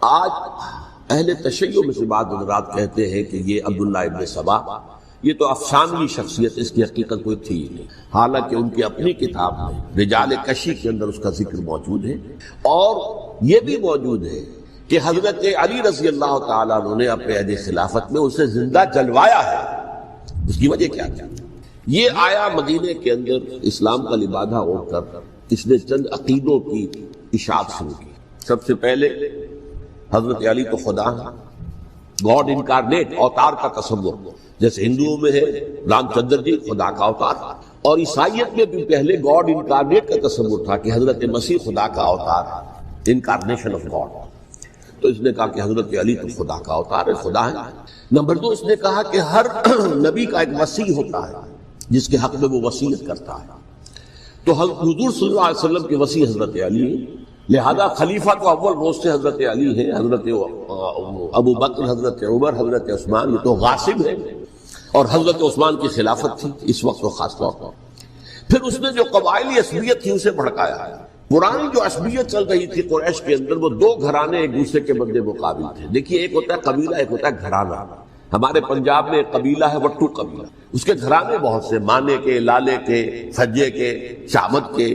آج اہل تشیع میں سے بعض حضرات کہتے ہیں کہ یہ عبداللہ ابن سبا یہ تو افسانوی شخصیت، اس کی حقیقت کوئی تھی نہیں، حالانکہ ان کی اپنی کتاب میں رجال کشی کے اندر اس کا ذکر موجود ہے، اور یہ بھی موجود ہے کہ حضرت علی رضی اللہ تعالیٰ عنہ نے اپنے عہد خلافت میں اسے زندہ جلوایا ہے۔ اس کی وجہ کیا تھی؟ یہ آیا مدینے کے اندر اسلام کا لبادہ اوڑھ کر اس نے چند عقیدوں کی اشاعت شروع کی۔ سب سے پہلے حضرت علی تو خدا ہے، گاڈ انکارنیٹ، اوتار کا تصور، جیسے ہندوؤں میں ہے رام چندر جی خدا کا اوتار، اور عیسائیت میں بھی پہلے گاڈ انکارنیٹ کا تصور تھا کہ حضرت مسیح خدا کا اوتار ہے، انکارنیشن آف گاڈ۔ تو اس نے کہا کہ حضرت علی تو خدا کا اوتار ہے، خدا ہے۔ نمبر 2 اس نے کہا کہ ہر نبی کا ایک وصی ہوتا ہے جس کے حق میں وہ وصیت کرتا ہے، تو حضور صلی اللہ علیہ وسلم کے وصی حضرت علی ہے، لہذا خلیفہ تو اول روز سے حضرت علی ہے، حضرت ابو بکر، حضرت عمر، حضرت عثمان، یہ تو غاصب ہے، اور حضرت عثمان کی خلافت تھی اس وقت وہ خاص طور پر۔ پھر اس نے جو قبائلی عصبیت تھی اسے بھڑکایا ہے۔ پرانی جو عصبیت چل رہی تھی قریش کے اندر، وہ 2 گھرانے ایک دوسرے کے مد مقابل تھے۔ دیکھیے ایک ہوتا ہے قبیلہ، ایک ہوتا ہے گھرانہ۔ ہمارے پنجاب میں ایک قبیلہ ہے وٹو قبیلہ، اس کے گھرانے بہت سے، مانے کے، لالے کے، سجے کے، شامت کے،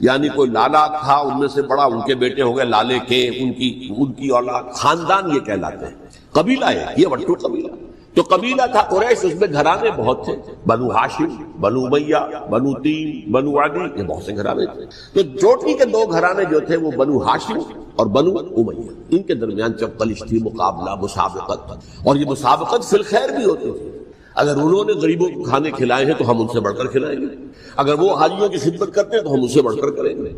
یعنی کوئی لالا تھا ان میں سے بڑا، ان کے بیٹے ہو گئے لالے کے، ان کی اولاد، خاندان یہ کہلاتے ہیں۔ قبیلہ ہے یہ وٹو قبیلہ۔ تو قبیلہ تھا قریش، اس میں گھرانے بہت تھے، بنو ہاشم، بنو امیہ، بنو تیم، بنو عدی، یہ بہت سے گھرانے تھے۔ تو چوٹی کے 2 گھرانے جو تھے وہ بنو ہاشم اور بنو امیہ، ان کے درمیان چپقلش تھی، مقابلہ، مسابقت، اور یہ مسابقت فی الخیر بھی ہوتی تھی۔ اگر انہوں نے غریبوں کو کھانے کھلائے ہیں تو ہم ان سے بڑھ کر کھلائیں گے، اگر وہ حاجیوں کی خدمت کرتے ہیں تو ہم ان سے بڑھ کر کریں گے۔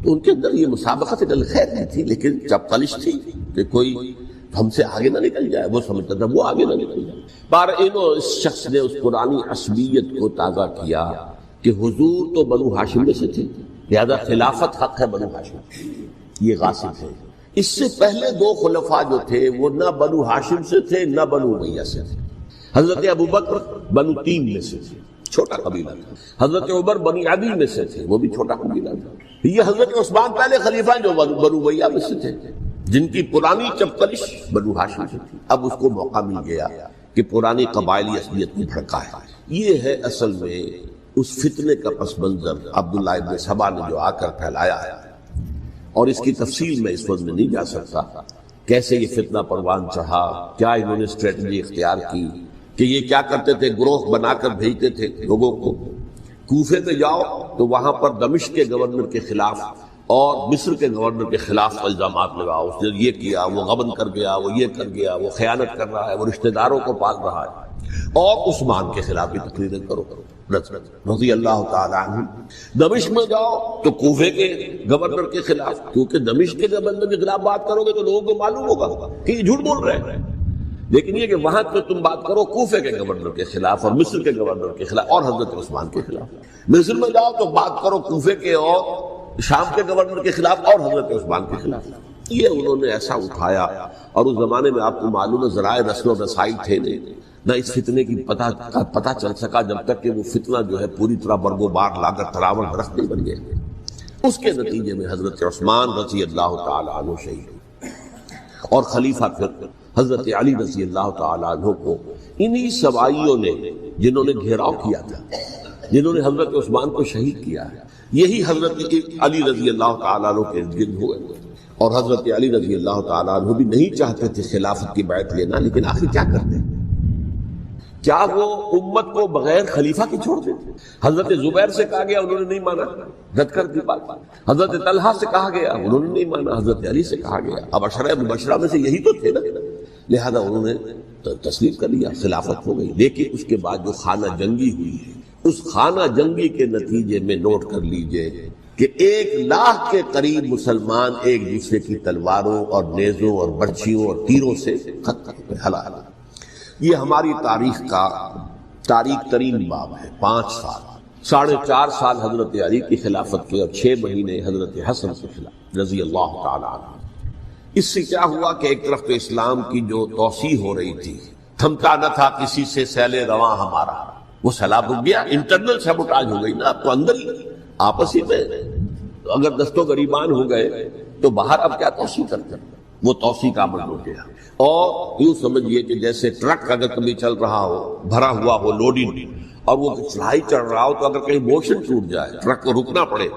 تو ان کے اندر یہ مسابقت خیر نہیں تھی، لیکن چپقلش تھی کہ کوئی ہم سے آگے نہ نکل جائے، وہ سمجھتا تھا وہ آگے نہ نکل جائے۔ بار اس شخص نے اس پرانی عصبیت کو تازہ کیا کہ حضور تو بنو ہاشم میں سے تھے، لہذا خلافت حق ہے بنو ہاشم، یہ غاصب ہے۔ اس سے پہلے 2 خلفاء جو تھے وہ نہ بنو ہاشم سے تھے نہ بنو امیہ سے تھے۔ حضرت ابو بکر بنو تیم میں سے تھے، چھوٹا قبیلہ تھا۔ حضرت عمر بنی عدی میں سے تھے، وہ بھی چھوٹا قبیلہ تھا۔ یہ حضرت عثمان پہلے خلیفہ جو بنو امیہ میں سے تھے، جن کی پرانی چپقلش بنو ہاشم سے تھی۔ اب اس کو موقع مل گیا کہ پرانی قبائلی عصبیت کو بھڑکائے۔ یہ ہے اصل میں اس فتنے کا پس منظر عبداللہ ابن سبا نے جو آ کر پھیلایا ہے، اور اس کی تفصیل میں اس وقت میں نہیں جا سکتا، کیسے یہ فتنہ پروان چڑھا، کیا انہوں نے اسٹریٹجی اختیار کی کہ یہ کیا کرتے تھے، گروہ بنا کر بھیجتے تھے لوگوں کو، کوفے میں جاؤ تو وہاں پر دمشق کے گورنر کے خلاف اور مصر کے گورنر کے خلاف الزامات لگاؤ، اس نے یہ کیا، وہ غبن کر گیا، وہ یہ کر گیا، وہ خیانت کر رہا ہے، وہ رشتہ داروں کو پال رہا ہے، اور عثمان کے خلاف بھی تقریریں کرو رضی اللہ تعالیٰ عنہ۔ دمشق میں جاؤ تو کوفے کے گورنر کے خلاف، کیونکہ دمشق کے گورنر کے خلاف بات کرو گے تو لوگوں کو معلوم ہوگا کہ یہ جھوٹ بول رہے ہیں، لیکن یہ کہ وہاں تو تم بات کرو کوفے کے گورنر کے خلاف اور مصر کے گورنر کے خلاف اور حضرت عثمان کے خلاف۔ مصر میں جاؤ تو بات کرو کوفے کے اور شام کے گورنر کے خلاف اور حضرت عثمان کے خلاف۔ یہ انہوں نے ایسا اٹھایا، اور اس زمانے میں آپ کو معلوم ہے ذرائع رسل و رسائی تھے نہیں، نہ اس فتنے کی پتہ چل سکا جب تک کہ وہ فتنہ جو ہے پوری طرح برگ و بار لا کر تراول درخت نہیں بن گئے۔ اس کے نتیجے میں حضرت عثمان رضی اللہ تعالی عنہ شہید، اور خلیفہ پھر حضرت علی رضی اللہ تعالی عنہ کو انہی سوائیوں نے، جنہوں نے گھیراؤ کیا تھا، جنہوں نے حضرت عثمان کو شہید کیا ہے، یہی حضرت علی رضی اللہ تعالیٰ عنہ کے ارد گرد ہوئے، اور حضرت علی رضی اللہ تعالیٰ عنہ بھی نہیں چاہتے تھے خلافت کی بیعت لینا، لیکن آخر کیا کرتے؟ کیا وہ امت کو بغیر خلیفہ کے چھوڑ دیتے؟ حضرت زبیر سے کہا گیا، انہوں نے نہیں مانا، رد کر دی بات۔ حضرت طلحہ سے کہا گیا، انہوں نے نہیں مانا، حضرت علی سے کہا گیا، اب عشرہ مبشرہ میں سے یہی تو تھے نا، لہذا انہوں نے تسلیم کر لیا، خلافت ہو گئی۔ لیکن اس کے بعد جو خانہ جنگی ہوئی ہے، اس خانہ جنگی کے نتیجے میں نوٹ کر لیجئے کہ 1 لاکھ کے قریب مسلمان ایک دوسرے کی تلواروں اور نیزوں اور برچھیوں اور تیروں سے ختم ہلاک۔ یہ ہماری تاریخ کا تاریخ ترین باب ہے۔ 5 سال، 4.5 سال حضرت علی کی خلافت کے، اور 6 مہینے حضرت حسن کے خلاف رضی اللہ تعالی عنہ۔ اس سے کیا ہوا کہ ایک طرف تو اسلام کی جو توسیع ہو رہی تھی، تھمتا نہ تھا کسی سے سیل رواں ہمارا، وہ سیلاب رک گیا، انٹرنل سیبوٹاج ہو گئی نا، اب تو اندر ہی آپس ہی میں اگر دستوں گریبان ہو گئے تو باہر اب کیا توسیع کرتے ہیں۔ وہ توسیع کا عمل ہو گیا۔ اور یوں سمجھیے کہ جیسے ٹرک اگر کبھی چل رہا ہو، بھرا ہوا ہو، لوڈنگ، اور وہ چڑھائی چڑھ رہا ہو، تو اگر کہیں موشن ٹوٹ جائے، ٹرک کو رکنا پڑے،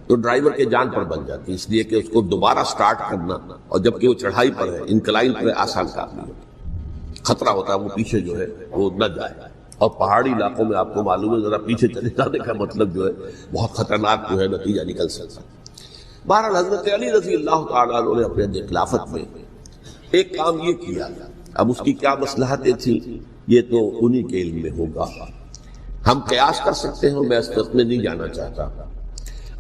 تو ڈرائیور کے جان پر بن جاتی ہے، اس لیے کہ اس کو دوبارہ سٹارٹ کرنا، اور جبکہ وہ چڑھائی پر ہے، انکلائن پر ہے، آسان کام نہیں ہوتا، خطرہ ہوتا ہے وہ پیچھے جو ہے وہ نہ جائے۔ اور پہاڑی علاقوں میں آپ کو معلوم ہے ذرا پیچھے چلے جانے کا مطلب جو ہے بہت خطرناک جو ہے نتیجہ نکل سکتا ہے۔ بہرحال حضرت علی رضی اللہ تعالیٰ عنہ نے اپنے خلافت میں ایک کام یہ کیا، اب اس کی کیا مصلحتیں تھیں یہ تو انہی کے علم میں ہوگا، ہم قیاس کر سکتے ہیں، میں اس طرف میں نہیں جانا چاہتا۔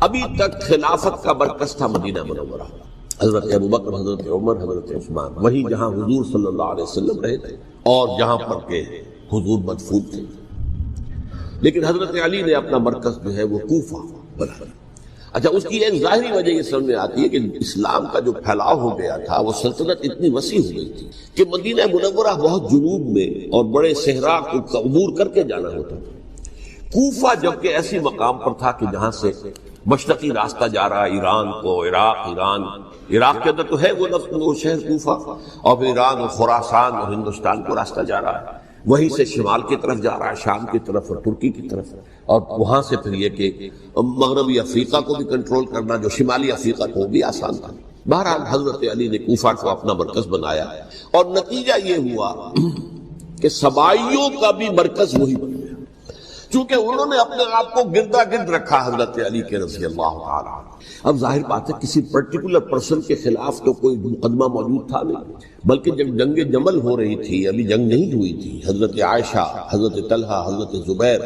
ابھی تک خلافت کا مرکز تھا مدینہ منورہ، حضرت ابوبکر، حضرت عمر، حضرت عثمان، وہی جہاں حضور صلی اللہ علیہ وسلم رہے تھے اور جہاں پر کہ حضور مدفون تھے۔ لیکن حضرت علی نے اپنا مرکز جو ہے وہ کوفہ بنایا۔ اچھا، اس کی ایک ظاہری وجہ یہ سمجھ میں آتی ہے کہ اسلام کا جو پھیلاؤ ہو گیا تھا، وہ سلطنت اتنی وسیع ہو گئی تھی کہ مدینہ منورہ بہت جنوب میں اور بڑے صحرا کو عبور کر کے جانا ہوتا تھا۔ کوفہ جبکہ ایسی مقام پر تھا کہ جہاں سے مشرقی راستہ جا رہا ہے ایران کو، عراق کے اندر تو ہے وہ شہر کوفہ، اور پھر ایران اور خراسان اور ہندوستان کو راستہ جا رہا ہے، وہیں سے شمال کی طرف جا رہا ہے، شام کی طرف اور ترکی کی طرف، اور وہاں سے پھر یہ کہ مغربی افریقہ کو بھی کنٹرول کرنا، جو شمالی افریقہ کو بھی آسان تھا۔ بہرحال حضرت علی نے کوفہ کو اپنا مرکز بنایا، اور نتیجہ یہ ہوا کہ سبائیوں کا بھی مرکز وہی بن گیا، چونکہ انہوں نے اپنے آپ کو گردا گرد رکھا حضرت علی کے رضی اللہ تعالیٰ عنہ۔ اب ظاہر بات ہے کسی پرٹیکولر پرسن کے خلاف تو کوئی مقدمہ موجود تھا نہیں، بلکہ جب جنگ جمل ہو رہی تھی، ابھی جنگ نہیں ہوئی تھی، حضرت عائشہ، حضرت طلحہ، حضرت زبیر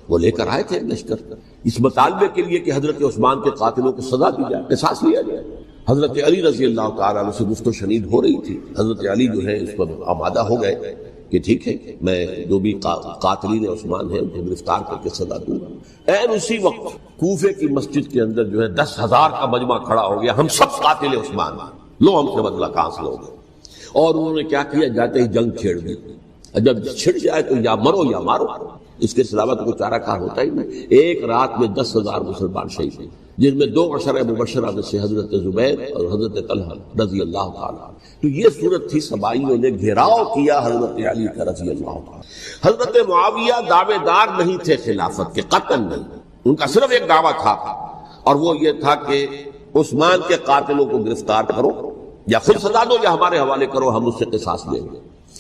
وہ لے کر آئے تھے لشکر اس مطالبے کے لیے کہ حضرت عثمان کے قاتلوں کو سزا دی جائے، قصاص لیا جائے۔ حضرت علی رضی اللہ تعالیٰ عنہ سے گفت و شنید ہو رہی تھی، حضرت علی جو ہے اس پر آمادہ ہو گئے کہ ٹھیک ہے، میں جو بھی قاتلین عثمان ہیں ان کو گرفتار کر کے سزا دوں گا۔ این اسی وقت کوفے کی مسجد کے اندر جو ہے 10,000 کا مجمع کھڑا ہو گیا، ہم سب قاتل عثمان، لو ہم سے بدلہ کہاں سے لوگے۔ اور انہوں نے کیا کیا، جاتے ہی جنگ چھیڑ دی، جب چھڑ جائے تو یا مرو یا مارو، اس کے علاوہ تو کوئی چارہ کار ہوتا ہی نہیں۔ ایک رات میں 10,000 مسلمان شہید ہوئے، جن میں 2 عشرہ مبشرہ میں سے حضرت زبیر اور حضرت طلحہ رضی اللہ تعالیٰ۔ تو یہ صورت تھی، سبائیوں نے گھیراؤ کیا حضرت علی کا رضی اللہ تعالیٰ۔ حضرت معاویہ دعوے دار نہیں تھے خلافت کے، قطعاً نہیں، ان کا صرف ایک دعویٰ تھا، اور وہ یہ تھا کہ عثمان کے قاتلوں کو گرفتار کرو، یا خود سزا دو یا ہمارے حوالے کرو، ہم اس سے قصاص لیں گے۔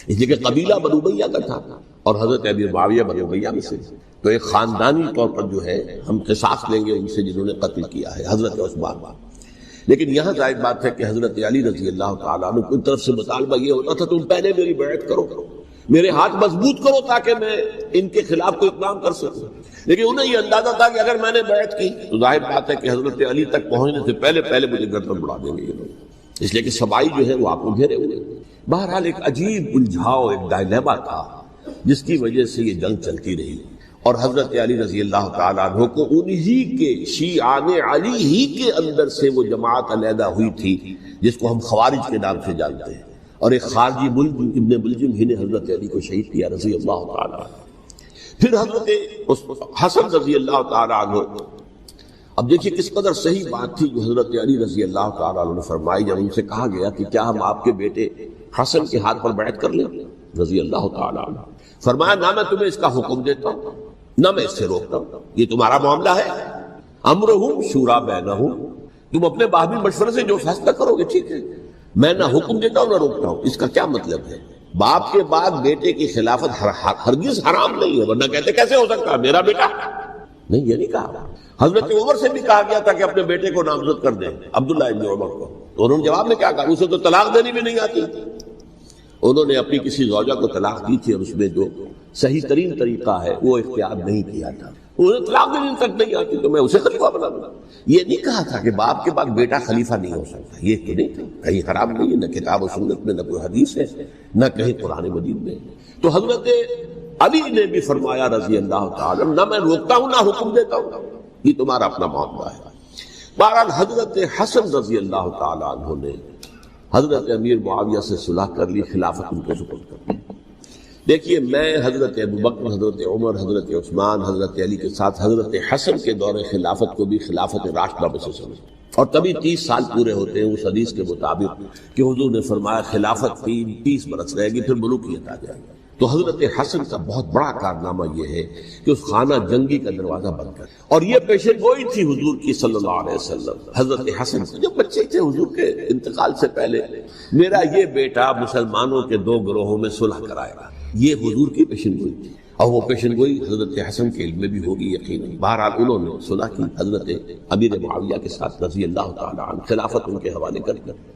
اس لیے کہ قبیلہ بنو امیہ کا تھا، اور حضرت ابی معاویہ بنو امیہ میں سے، تو ایک خاندانی طور پر جو ہے ہم قصاص لیں گے ان سے جنہوں نے قتل کیا ہے حضرت عثمان۔ لیکن یہاں ظاہر بات ہے کہ حضرت علی رضی اللہ تعالیٰ عنہ کی طرف سے مطالبہ یہ ہوتا تھا تم پہلے میری بیعت کرو، میرے ہاتھ مضبوط کرو تاکہ میں ان کے خلاف کوئی اقدام کر سکوں۔ لیکن انہیں یہ اندازہ تھا کہ اگر میں نے بیعت کی تو ظاہر بات ہے کہ حضرت علی تک پہنچنے سے پہلے مجھے گردن اڑا دیں گے یہ لوگ، اس لیے کہ سبائی جو ہے وہ آپ کو گھیرے ہوئے۔ بہرحال ایک عجیب الجھاؤ، ایک ڈائلیما تھا جس کی وجہ سے یہ جنگ چلتی رہی، اور حضرت علی رضی اللہ تعالیٰ عنہ کو انہی کے شیعان علی ہی کے اندر سے وہ جماعت علیحدہ ہوئی تھی جس کو ہم خوارج کے نام سے جانتے ہیں، اور ایک خارجی ملجم ابن ملجم ہی نے حضرت علی کو شہید کیا رضی اللہ تعالیٰ عنہ۔ پھر حضرت حسن رضی اللہ تعالیٰ عنہ، اب دیکھیے کس قدر صحیح بات تھی جو حضرت علی رضی اللہ تعالیٰ عنہ نے فرمائی جب ان سے کہا گیا کہ کیا ہم آپ کے بیٹے حسن کے ہاتھ پر بیعت کر لیں رضی اللہ تعالیٰ عنہ۔ فرمایا نہ میں تمہیں اس کا حکم دیتا ہوں نہ میں اس سے روکتا ہوں، یہ تمہارا معاملہ ہے، امرہم شورا بینہم، تم اپنے باہمی مشورے سے جو فیصلہ کرو گے ٹھیک ہے، میں نہ حکم دیتا ہوں نہ روکتا ہوں۔ اس کا کیا مطلب ہے؟ باپ کے بعد بیٹے کی خلافت ہرگز حرام نہیں ہے، ورنہ کہتے کیسے ہو سکتا ہے میرا بیٹا؟ نہیں، یہ نہیں کہا۔ حضرت عمر سے بھی کہا گیا تھا کہ اپنے بیٹے کو نامزد کر دیں، عبداللہ ابن عمر کو، تو انہوں نے جواب میں کیا کہا؟ اسے تو طلاق دینی بھی نہیں آتی۔ انہوں نے اپنی کسی زوجہ کو طلاق دی تھی اور اس میں جو صحیح ترین طریقہ ہے وہ اختیار نہیں کیا تھا، انہیں طلاق دینی تک نہیں آتی تو میں اسے خلیفہ بنا دوں۔ یہ نہیں کہا تھا کہ باپ کے بعد بیٹا خلیفہ نہیں ہو سکتا، یہ تو نہیں تھا، کہیں حرام نہیں ہے، نہ کتاب و سنت میں، نہ کوئی حدیث ہے، نہ کہیں قرآن مجید میں۔ تو حضرت علی نے بھی فرمایا رضی اللہ تعالیٰ نہ میں روکتا ہوں نہ حکم دیتا ہوں، یہ تمہارا اپنا معاملہ ہے۔ بہرحال حضرت حسن رضی اللہ تعالیٰ عنہ نے حضرت امیر معاویہ سے صلح کر لی، خلافت ان کو سپرد کر دی۔ دیکھیے میں حضرت ابوبکر، حضرت عمر، حضرت عثمان، حضرت علی کے ساتھ حضرت حسن کے دور خلافت کو بھی خلافت راشدہ میں سے سمجھتا ہوں۔ اور تبھی 30 سال پورے ہوتے ہیں اس حدیث کے مطابق کہ حضور نے فرمایا خلافت 30 برس رہے گی، پھر ملوکیت آ جائے گی۔ تو حضرت حسن کا بہت بڑا کارنامہ یہ ہے کہ اس خانہ جنگی کا دروازہ بند کر، اور یہ پیشن گوئی تھی حضور کی صلی اللہ علیہ وسلم۔ حضرت حسن جب بچے تھے حضور کے انتقال سے پہلے، میرا یہ بیٹا مسلمانوں کے 2 گروہوں میں صلح کرائے گا، یہ حضور کی پیشن گوئی تھی، اور وہ پیشن گوئی حضرت حسن کے علم میں بھی ہوگی یقیناً۔ بہرحال انہوں نے صلح کی حضرت امیر معاویہ کے ساتھ رضی اللہ تعالی عنہ، خلافت ان کے حوالے کر کر،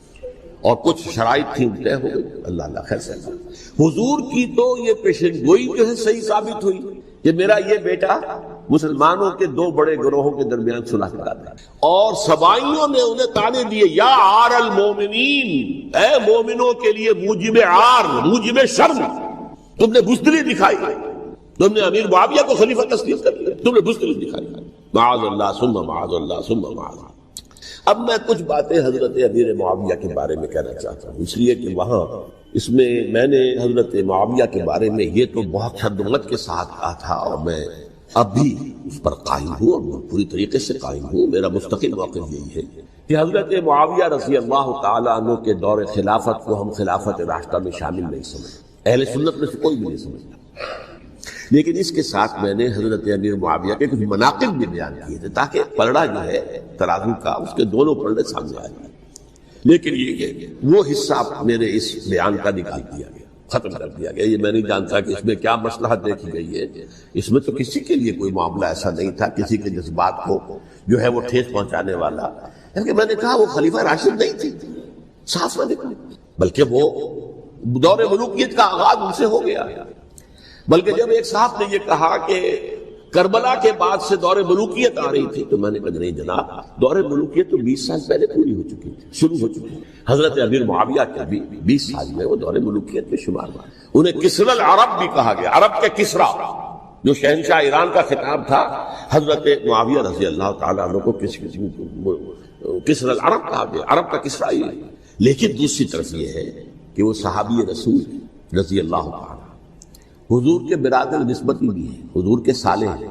اور کچھ شرائط تھیں طے ہو گئی، اللہ خیر سے۔ حضور کی تو یہ پیشن گوئی جو ہے صحیح ثابت ہوئی کہ میرا یہ بیٹا مسلمانوں کے 2 بڑے گروہوں کے درمیان صلح کرا دے، اور سبائیوں نے انہیں تانے دیے، یا عار المومنین، اے مومنوں کے لیے موجب عار، موجب شرم، تم نے بزدلی دکھائی، تم نے امیر معاویہ کو خلیفہ تسلیم کر لیا، تم نے بزدلی دکھائی، معاذ اللہ ثم معاذ اللہ ثم معاذ اللہ۔ اب میں کچھ باتیں حضرت امیر معاویہ کے بارے میں کہنا چاہتا ہوں، اس لیے کہ وہاں اس میں میں نے حضرت معاویہ کے بارے میں یہ تو بہت شدت کے ساتھ کہا تھا، اور میں اب بھی اس پر قائم ہوں اور پوری طریقے سے قائم ہوں۔ میرا مستقل موقف یہی ہے کہ حضرت معاویہ رضی اللہ تعالیٰ عنہ کے دور خلافت کو ہم خلافت راشدہ میں شامل نہیں سمجھتے، اہل سنت میں سے کوئی بھی نہیں سمجھتا، لیکن اس کے ساتھ میں نے حضرت امیر معاویہ کے کچھ مناقب بھی بیان کیے تھے تاکہ پلڑا جو ہے ترازو کا اس کے دونوں پلڑے سامنے آ جائیں، لیکن یہ وہ حصہ میرے اس بیان کا نکال دیا گیا، ختم کر دیا گیا۔ یہ میں نہیں جانتا کہ اس میں کیا مصلحت دیکھی گئی ہے، اس میں تو کسی کے لیے کوئی معاملہ ایسا نہیں تھا کسی کے جذبات کو جو ہے وہ ٹھیس پہنچانے والا، کیونکہ میں نے کہا وہ خلیفہ راشد نہیں تھی، صاف میں نکلا، بلکہ وہ دور ملوکیت کا آغاز ان سے ہو گیا۔ بلکہ جب ایک صاحب نے یہ کہا کہ کربلا کے بعد سے دور ملوکیت آ رہی تھی، تو میں نے کہا نہیں جناب، دور ملوکیت تو 20 سال پہلے پوری ہو چکی تھی، شروع ہو چکی۔ حضرت امیر معاویہ کے بھی 20 سال میں وہ دور ملوکیت میں شمار ہوا۔ انہیں کسری العرب بھی کہا گیا، عرب کے کسریٰ، جو شہنشاہ ایران کا خطاب تھا، حضرت معاویہ رضی اللہ تعالیٰ عنہ کو کسری العرب کہا گیا، عرب کا کسریٰ ہی۔ لیکن دوسری طرف یہ ہے کہ وہ صحابی رسول رضی اللہ تعالیٰ حضور کے برادر نسبتی بھی ہیں، حضور کے سالے ہیں،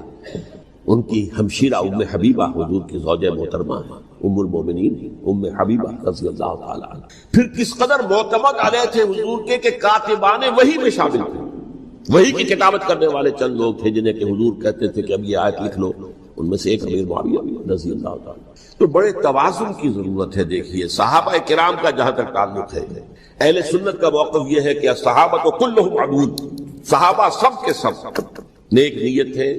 ان کی ہمشیرہ ام حبیبہ حضور کی زوجہ محترمہ ہیں، ام المومنین ام حبیبہ رضی اللہ تعالیٰ عنہ۔ پھر کس قدر معتمد علیہ تھے حضور کے کہ کاتبان وحی میں شامل تھے، وحی کی کتابت کرنے والے چند لوگ تھے جنہیں کہ حضور کہتے تھے کہ اب یہ آیت لکھ لو، ان میں سے ایک امیر معاویہ رضی اللہ تعالیٰ۔ تو بڑے توازن کی ضرورت ہے۔ دیکھیے صحابہ کرام کا جہاں تک تعلق ہے، اہل سنت کا موقف یہ ہے کہ صحابہ کلہم عدول، صحابہ سب کے سب نیک نیت ہے،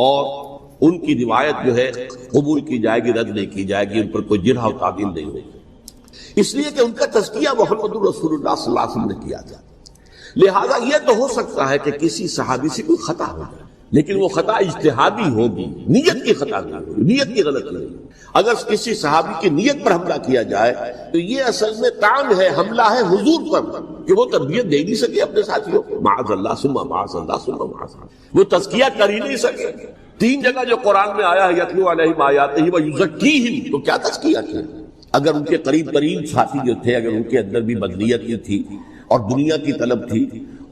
اور ان کی روایت جو ہے قبول کی جائے گی، رد نہیں کی جائے گی، ان پر کوئی جرح و تعدیل نہیں ہوگی، اس لیے کہ ان کا تزکیہ محمد رسول اللہ صلی اللہ علیہ وسلم نے کیا تھا۔ لہذا یہ تو ہو سکتا ہے کہ کسی صحابی سے کوئی خطا ہو جائے، لیکن وہ خطا اجتہادی ہوگی، نیت کی خطا نہیں ہوگی، نیت کی غلطی نہیں ہوگی۔ اگر کسی صحابی کی نیت پر حملہ کیا جائے تو یہ اصل میں طعن ہے، حملہ ہے حضور پر کہ وہ تربیت دے نہیں سکے اپنے ساتھیوں کو، معاذ اللہ ثم معاذ اللہ ثم معاذ اللہ، وہ تزکیہ کر ہی نہیں سکے۔ 3 جگہ جو قرآن میں آیا ہے یتلو علیہم آیاتہ ویزکیہم، تو کیا تزکیہ کیا؟ اگر ان کے قریب ترین ساتھی جو تھے، اگر ان کے اندر بھی بدنیت کی تھی اور دنیا کی طلب تھی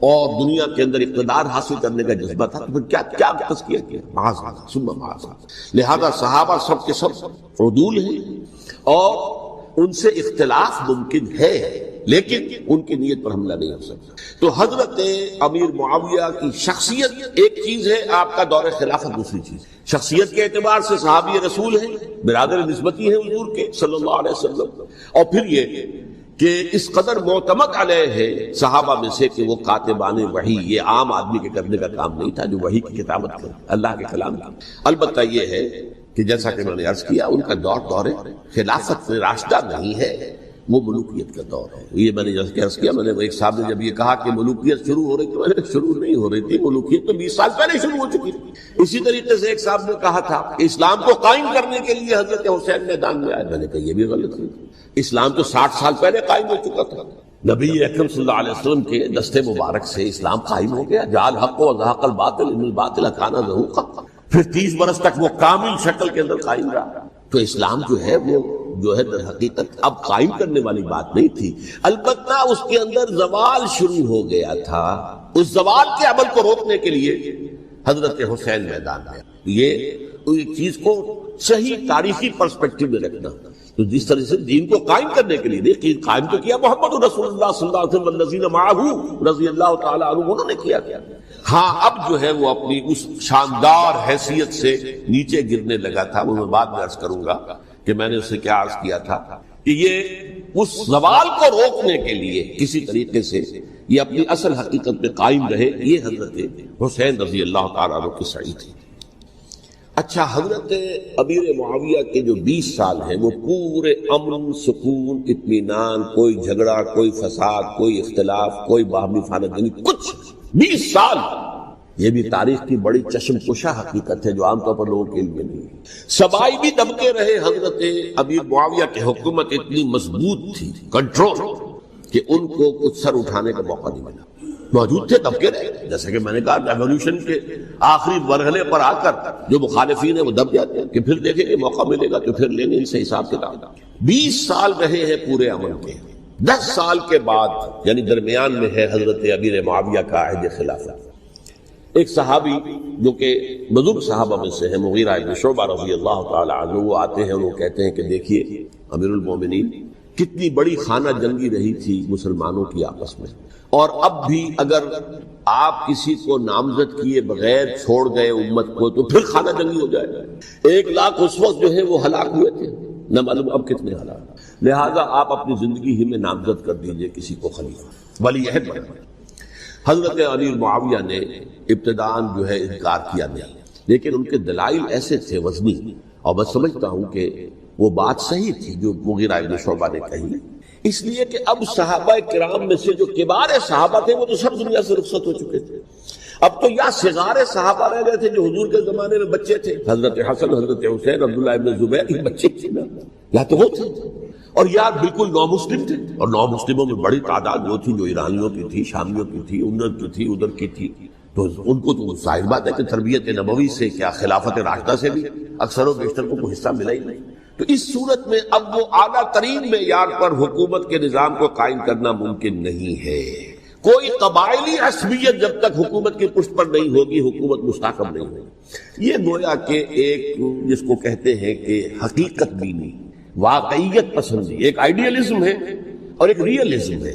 اور دنیا کے اندر اقتدار حاصل کرنے کا جذبہ تھا، تو پھر کیا تزکیہ کیا؟ معاذ اللہ ثم معاذ اللہ۔ لہذا صحابہ سب کے سب عدول ہیں، اور ان سے اختلاف ممکن ہے، لیکن ان کی نیت پر حملہ نہیں ہو سکتا۔ تو حضرت امیر معاویہ کی شخصیت ایک چیز ہے، آپ کا دور خلافت دوسری چیز۔ شخصیت کے اعتبار سے صحابی رسول ہیں، برادر نسبتی ہیں حضور کے صلی اللہ علیہ وسلم، اور پھر یہ کہ اس قدر معتمد علیہ ہے صحابہ میں سے کہ وہ کاتبان وحی، یہ عام آدمی کے کرنے کا کام نہیں تھا جو وحی کی کتابت کرے، اللہ کے کلام کی۔ البتہ یہ ہے کہ جیسا کہ میں نے عرض کیا، ان کا دور خلافت راشدہ نہیں ہے، وہ ملوکیت کا دور ہے۔ یہ میں نے جیسے کہ عرض کیا، میں نے ایک صاحب نے جب یہ کہا کہ ملوکیت شروع ہو رہی تھی، میں نے شروع نہیں ہو رہی تھی، ملوکیت تو 20 سال پہلے شروع ہو چکی تھی۔ اسی طریقے سے ایک صاحب نے کہا تھا کہ اسلام کو قائم کرنے کے لیے حضرت حسین میدان میں آئے، میں نے کہا یہ بھی غلط ہے، اسلام تو 60 سال پہلے قائم ہو چکا تھا۔ نبی اکرم صلی اللہ علیہ وسلم کے دستے مبارک سے اسلام قائم ہو گیا، جعل الحق وزهق الباطل ان الباطل كان زهوقا، پھر 30 برس تک وہ کامل شکل کے اندر قائم رہا۔ تو اسلام جو ہے وہ جو ہے در حقیقت اب قائم کرنے والی بات نہیں تھی، البتہ اس کے اندر زوال شروع ہو گیا تھا، اس زوال کے عمل کو روکنے کے لیے حضرت حسین میدان میں۔ یہ چیز کو صحیح تاریخی پرسپیکٹو میں رکھنا تو جس طرح سے دین کو قائم کرنے کے لیے نہیں، قائم تو کیا محمد رسول اللہ صلی اللہ علیہ وسلم والذین معہ رضی اللہ تعالی عنہ، انہوں نے کیا۔ ہاں اب جو ہے وہ اپنی اس شاندار حیثیت سے نیچے گرنے لگا تھا، وہ میں بعد میں عرض کروں گا کہ میں نے اسے کیا عرض کیا تھا کہ یہ اس زوال کو روکنے کے لیے کسی طریقے سے یہ اپنی اصل حقیقت پہ قائم رہے، یہ حضرت حسین رضی اللہ تعالیٰ عنہ کی سعی تھی۔ اچھا، حضرت امیر معاویہ کے جو 20 سال ہیں وہ پورے امن، سکون، اطمینان، کوئی جھگڑا، کوئی فساد، کوئی اختلاف، کوئی باہمی خانہ جنگی، کچھ 20 سال، یہ بھی تاریخ کی بڑی چشم کشا حقیقت ہے جو عام طور پر لوگوں کے لیے نہیں ہے۔ سبائی بھی دبکے رہے، حضرت امیر معاویہ کی حکومت اتنی مضبوط تھی، کنٹرول، کہ ان کو کچھ سر اٹھانے کا موقع نہیں ملا، موجود تھے، دبکے رہے۔ جیسے کہ میں نے کہا ریولیوشن کے آخری مرحلے پر آ کر جو مخالفین ہیں وہ دب جاتے ہیں کہ پھر دیکھیں گے موقع ملے گا تو پھر لیں گے ان سے حساب کتاب۔ 20 سال رہے ہیں پورے امن کے، 10 سال کے بعد یعنی درمیان میں ہے حضرت امیر معاویہ کا عہد خلافت۔ ایک صحابی جو کہ بزرگ صحابہ میں سے ہیں، مغیرہ بن شعبہ رضی اللہ تعالی عنہ، وہ آتے ہیں اور وہ کہتے ہیں کہ دیکھیے امیر المومنین، کتنی بڑی خانہ جنگی رہی تھی مسلمانوں کی آپس میں، اور اب بھی اگر آپ کسی کو نامزد کیے بغیر چھوڑ گئے امت کو تو پھر خانہ جنگی ہو جائے گا۔ 1 لاکھ اس وقت جو ہے وہ ہلاک ہوئے تھے، نہ معلوم اب کتنے ہلاک۔ لہذا آپ اپنی زندگی ہی میں نامزد کر دیجئے کسی کو خلیفہ، ولی عہد بنائیں۔ حضرت امیر معاویہ نے ابتداءً جو ہے انکار کیا نہیں، لیکن ان کے دلائل ایسے تھے وزنی، اور میں سمجھتا ہوں کہ وہ بات صحیح تھی جو مغیرہ بن شعبہ نے کہی، اس لیے کہ اب صحابہ کرام میں سے جو کبار صحابہ تھے وہ تو سب دنیا سے رخصت ہو چکے تھے، اب تو یا صغار صحابہ رہ گئے تھے جو حضور کے زمانے میں بچے تھے، حضرت حسن، حضرت حسین، عبداللہ ابن زبیر، یہ بچے تھے نا، یا تو وہ تھے، اور یا بالکل نو مسلم تھے، اور نو مسلموں میں بڑی تعداد وہ تھی جو ایرانیوں کی تھی، شامیوں کی تھی، ادھر کی تھی، ادھر کی تھی، تو ان کو تو ظاہر بات ہے کہ تربیت نبوی سے کیا خلافت راشدہ سے بھی اکثر و بیشتر کو کوئی حصہ ملا ہی نہیں۔ تو اس صورت میں اب وہ اعلیٰ ترین معیار پر حکومت کے نظام کو قائم کرنا ممکن نہیں ہے۔ کوئی قبائلی عصبیت جب تک حکومت کی پشت پر نہیں ہوگی، حکومت مستحکم نہیں ہوگی۔ یہ گویا کہ ایک جس کو کہتے ہیں کہ حقیقت بینی، واقعیت پسندی، ایک آئیڈیالزم ہے اور ایک ریئلزم ہے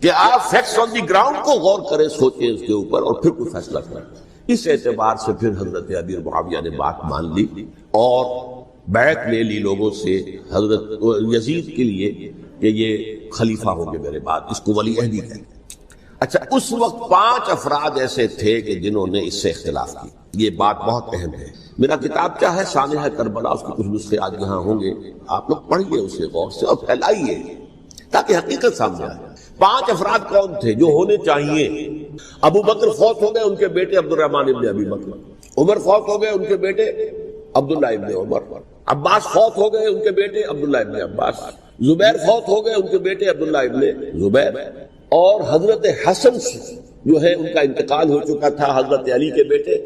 کہ آپ فیکٹس آن دی گراؤنڈ کو غور کریں، سوچیں اس کے اوپر اور پھر کوئی فیصلہ کریں۔ اس اعتبار سے پھر حضرت امیر معاویہ نے بات مان لی اور بیعت لے لی لوگوں سے حضرت یزید کے لیے کہ یہ خلیفہ ہوں گے میرے بعد، اس کو ولی عہدی کہتے ہیں۔ اچھا، اس وقت 5 افراد ایسے تھے کہ جنہوں نے اس سے اختلاف کی، یہ بات بہت اہم ہے۔ میرا کتاب کیا ہے، سانحہ کربلا، اس کے کچھ نسخے آج یہاں ہوں گے، آپ لوگ پڑھیے اسے غور سے اور پھیلائیے تاکہ حقیقت سامنے آئے۔ 5 افراد کون تھے جو ہونے چاہیے؟ ابو بکر فوت ہو گئے، ان کے بیٹے عبد الرحمن ابن ابی بکر، عمر فوت ہو گئے، ان کے بیٹے عبداللہ ابن عمر، عباس فوت ہو گئے، ان کے بیٹے عبداللہ ابن عباس، زبیر فوت ہو گئے، ان کے بیٹے عبداللہ ابن زبیر، اور حضرت حسن جو ہے ان کا انتقال ہو چکا تھا، حضرت علی کے بیٹے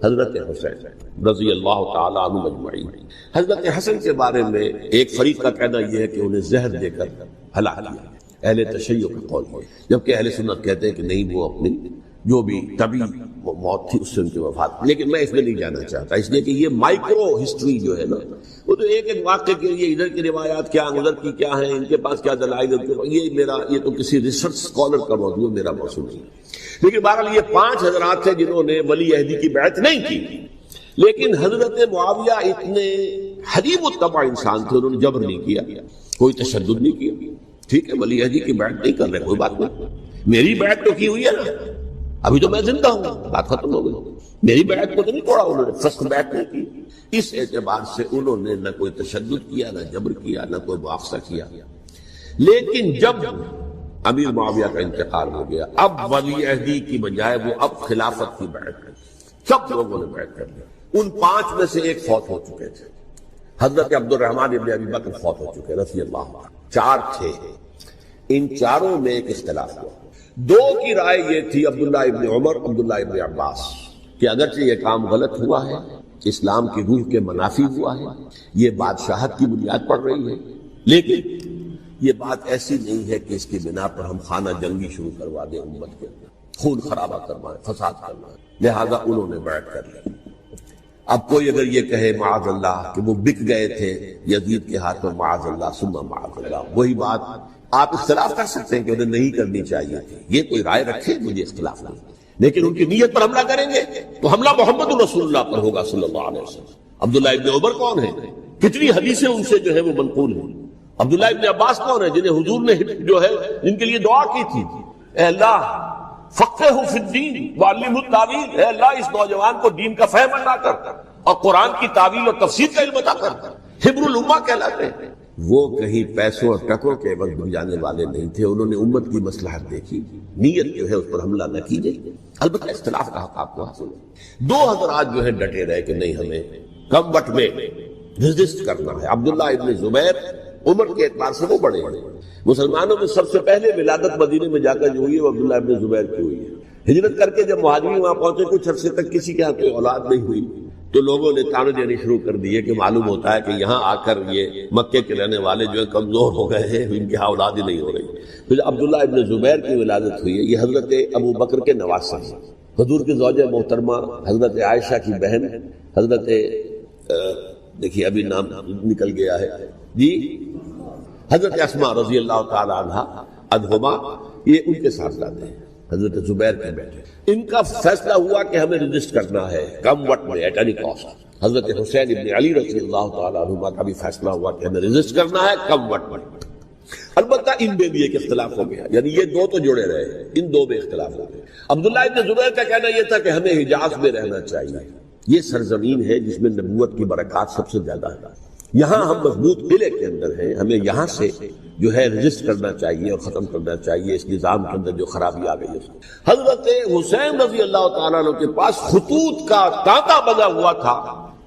حضرت حسین رضی اللہ تعالی عنہ اجمعین۔ حضرت حسن کے بارے میں ایک فریق کا کہنا یہ ہے کہ انہیں زہر دے کر ہلاک کیا، اہل تشیع کا قول ہے، جبکہ اہل سنت کہتے ہیں کہ نہیں، وہ اپنی جو بھی طبی موت تھی اس سے ان کی وفات، لیکن میں اس میں نہیں جانا چاہتا، اس لیے کہ یہ مائکرو ہسٹری جو ہے نا، وہ تو ایک ایک واقعے کے لیے ادھر کی روایات کیا، ادھر کی کیا ہیں، ان کے پاس کیا دلائل، یہ تو کسی ریسرچ اسکالر کا موضوع، میرا موضوع نہیں۔ لیکن بہرحال یہ 5 حضرات تھے جنہوں نے ولی عہدی کی بیعت نہیں کی، لیکن حضرت معاویہ اتنے حلیم الطبع انسان تھے، انہوں نے جبر نہیں کیا، کوئی تشدد نہیں کیا۔ ٹھیک ہے، ولی عہدی کی بیعت نہیں کر رہے، کوئی بات نہیں، میری بیعت تو کی ہوئی ہے نا، ابھی تو میں زندہ ہوں، بات ختم ہو گئی، میری بیعت کو تو نہیں توڑا انہوں نے، فسخ بیعت نہیں کی۔ اس اعتبار سے انہوں نے نہ کوئی تشدد کیا، نہ جبر کیا، نہ کوئی مواخذہ کیا۔ لیکن جب امیر معاویہ کا انتقال ہو گیا، اب ولی عہدی کی بجائے وہ اب خلافت کی بیعت کر، سب لوگوں نے بیعت کر لیا۔ ان 5 میں سے ایک فوت ہو چکے تھے، حضرت عبد الرحمن ابن ابی بکر فوت ہو چکے رضی اللہ عنہ، 4 تھے، ان چاروں میں ایک اختلاف ہوا۔ 2 کی رائے یہ تھی، عبداللہ ابن عمر، عبداللہ ابن عباس، کہ اگرچہ یہ کام غلط ہوا ہے، اسلام کی روح کے منافی ہوا ہے، یہ بادشاہت کی بنیاد پڑ رہی ہے، لیکن یہ بات ایسی نہیں ہے کہ اس کی بنا پر ہم خانہ جنگی شروع کروا دیں، امت کے اندر خون خرابہ کروائیں، فساد کرنا ہے، لہذا انہوں نے بیعت کر لی۔ اب کوئی اگر یہ کہے معاذ اللہ کہ وہ بک گئے تھے یزید کے ہاتھ میں، معاذ اللہ ثم معاذ اللہ، وہی بات آپ اختلاف کر سکتے ہیں کہ انہیں نہیں کرنی چاہیے تھی، یہ کوئی رائے رکھے، مجھے اختلاف نہیں، لیکن ان کی نیت پر حملہ کریں گے تو حملہ محمد رسول اللہ پر ہوگا صلی اللہ علیہ وسلم۔ عبداللہ ابن عمر کون ہے؟ کتنی حدیثیں ان سے جو ہے وہ منقول ہیں۔ عبداللہ ابن عباس کون ہے؟ جنہیں حضور نے جو ہے جن کے لیے دعا کی تھی، اے اللہ فقہہ فی الدین وعلمہ التاویل، اے اللہ اس نوجوان کو دین کا فہم عطا کر اور قرآن کی تعویل اور تفسیر کا علم عطا کر۔ حبر الامہ کہلاتے ہیں۔ وہ کہیں پیسوں اور ٹکوں کے عوض بن جانے والے نہیں تھے، انہوں نے امت کی مصلحت دیکھی، نیت جو ہے اس پر حملہ نہ کیجیے۔ البتہ اختلاف کا حق آپ کو حاصل ہے۔ دو حضرات جو ہے ڈٹے رہے کہ نہیں، ہمیں کم وقت میں ریزسٹ کرنا ہے۔ عبداللہ ابن زبیر عمر کے اعتبار سے وہ بڑے مسلمانوں میں سب سے پہلے ولادت مدینے میں جا کر جو ہوئی ہے وہ عبداللہ ابن زبیر کی ہوئی ہے۔ ہجرت کر کے جب مہاجرین وہاں پہنچے، کچھ عرصے تک کسی کے ہاں کوئی اولاد نہیں ہوئی تو لوگوں نے تانے دینے شروع کر دیے کہ معلوم ہوتا ہے کہ یہاں آ کر یہ مکے کے رہنے والے جو ہے کمزور ہو گئے ہیں، ان کے ہاں اولاد ہی نہیں ہو رہی۔ پھر عبداللہ ابن زبیر کی ولادت ہوئی ہے، یہ حضرت ابو بکر کے نواسہ ہیں، حضور کی زوجہ محترمہ حضرت عائشہ کی بہن، حضرت دیکھیے ابھی نام نکل گیا ہے جی، حضرت اسماء رضی اللہ تعالی عنہا عنہما، یہ ان کے ساتھ لاتے ہیں، حضرت زبیر کے بیٹے۔ ان کا فیصلہ ہوا کہ ہمیں رجسٹ کرنا ہے کم وقت میں، ایٹ اینی کاسٹ۔ حضرت حسین ابن علی رضی اللہ تعالی عنہما کا بھی فیصلہ ہوا کہ ہمیں رجسٹ کرنا ہے کم وقت میں۔ البتہ ان میں بھی ایک اختلاف ہو گیا، یعنی یہ دو تو جڑے رہے، ان دو میں اختلاف ہو گیا۔ عبداللہ ابن زبیر کا کہنا یہ تھا کہ ہمیں حجاز میں رہنا چاہیے، یہ سرزمین ہے جس میں نبوت کی برکات سب سے زیادہ ہے، یہاں ہم مضبوط قلعے کے اندر ہیں، ہمیں یہاں سے جو ہے رجسٹ کرنا چاہیے اور ختم کرنا چاہیے اس نظام کے اندر جو خرابی آ گئی ہے۔ حضرت حسین رضی اللہ تعالیٰ عنہ کے پاس خطوط کا تانتا بنا ہوا تھا،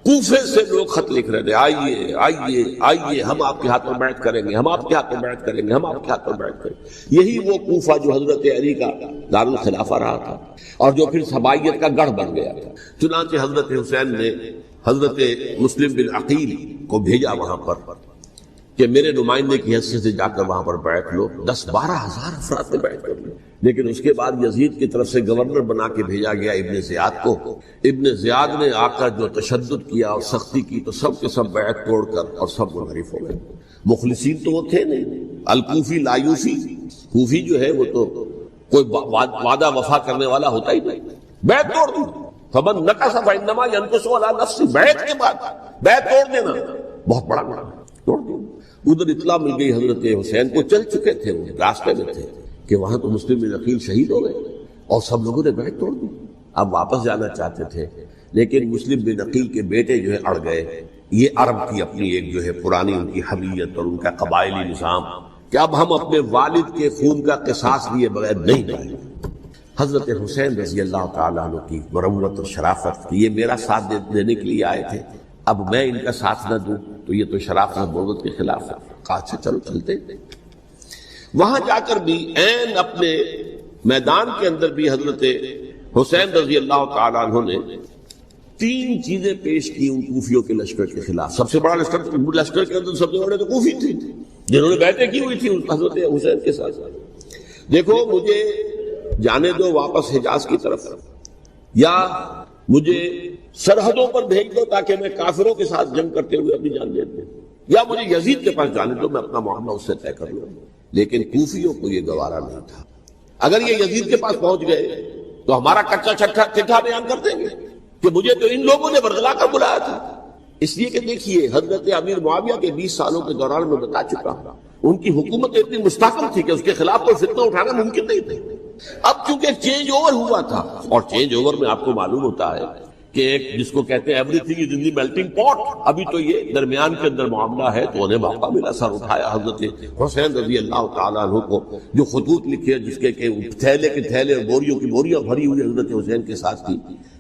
کوفے سے لوگ خط لکھ رہے تھے، آئیے آئیے آئیے، ہم آپ کے ہاتھوں بیعت کریں گے، ہم آپ کے ہاتھوں بیعت کریں گے، ہم آپ کے ہاتھوں بیعت کریں گے۔ یہی وہ کوفہ جو حضرت علی کا دارالخلافہ رہا تھا اور جو پھر سبائیت کا گڑھ بن گیا تھا۔ چنانچہ حضرت حسین نے حضرت مسلم بن عقیل کو بھیجا وہاں پر کہ میرے نمائندے کی حیثیت سے جا کر وہاں پر بیعت لو۔ 10-12 ہزار افراد نے بیعت کر لی، لیکن اس کے بعد یزید کی طرف سے گورنر بنا کے بھیجا گیا ابن زیاد کو۔ ابن زیاد نے آ کر جو تشدد کیا اور سختی کی تو سب کے سب بیعت توڑ کر اور سب منحرف ہو گئے۔ مخلصین تو وہ تھے نہیں، الکوفی لایوفی، کوفی جو ہے وہ تو کوئی وعدہ وفا کرنے والا ہوتا ہی نہیں، بیعت توڑ دی۔ فمن نقص فانما ينقص على نفسه، بیعت کے بعد بیعت توڑ دینا بہت بڑا گناہ ہے، توڑ دیا۔ ادھر اطلاع مل گئی حضرت حسین کو، چل چکے تھے وہ راستے میں تھے کہ وہاں تو مسلم بن عقیل شہید ہو گئے اور سب لوگوں نے بیعت توڑ دی۔ اب واپس جانا چاہتے تھے لیکن مسلم بن عقیل کے بیٹے جو ہے اڑ گئے۔ یہ عرب کی اپنی ایک جو ہے پرانی ان کی حمیت اور ان کا قبائلی نظام کہ اب ہم اپنے والد کے خون کا قصاص لیے بغیر نہیں جائیں گے۔ حضرت حسین رضی اللہ تعالیٰ عنہ کی مروت اور شرافت کہ یہ میرا ساتھ دینے کے لیے آئے تھے، اب میں ان کا ساتھ نہ دوں تو یہ تو شرافت اور مروت کے خلاف ہے۔ کہا اچھا چلو چلتے۔ وہاں جا کر بھی عین اپنے میدان کے اندر بھی حضرت حسین رضی اللہ تعالیٰ عنہ نے 3 چیزیں پیش کی ان کوفیوں کے لشکر کے خلاف۔ سب سے بڑا لشکر کے اندر سب سے بڑے تو کوفی تھے جنہوں نے بیعتیں کی ہوئی تھی حضرت حسین کے ساتھ۔ دیکھو مجھے جانے دو واپس حجاز کی طرف، یا مجھے سرحدوں پر بھیج دو تاکہ میں کافروں کے ساتھ جنگ کرتے ہوئے اپنی جان دے دوں، یا مجھے یزید کے پاس جانے دو، میں اپنا معاملہ اس سے طے کر لوں۔ لیکن کوفیوں کو یہ گوارا نہیں تھا۔ اگر یہ یزید کے پاس پہنچ گئے تو ہمارا کچا چٹھا بیان کر دیں گے کہ مجھے تو ان لوگوں نے برگلا کر بلایا تھا۔ اس لیے کہ دیکھیے حضرت امیر معاویہ کے 20 سالوں کے دوران میں بتا چکا ہوں ان کی حکومت اتنی مستحکم تھی کہ اس کے خلاف کوئی فتنہ اٹھانا ممکن نہیں تھا۔ اب چونکہ چینج اوور ہوا تھا، اور چینج اوور میں آپ کو معلوم ہوتا ہے کہ ایک جس کو کہتے ہیں every thing is in the melting پاٹ، ابھی تو یہ درمیان کے اندر معاملہ ہے، تو انہیں موقع ملا سر اٹھایا حضرت حسین رضی اللہ تعالیٰ عنہ کو، جو خطوط لکھے جس کے کہ تھیلے کے تھیلے اور بوریوں کی بوریاں بھری ہوئی حضرت حسین کے ساتھ تھی،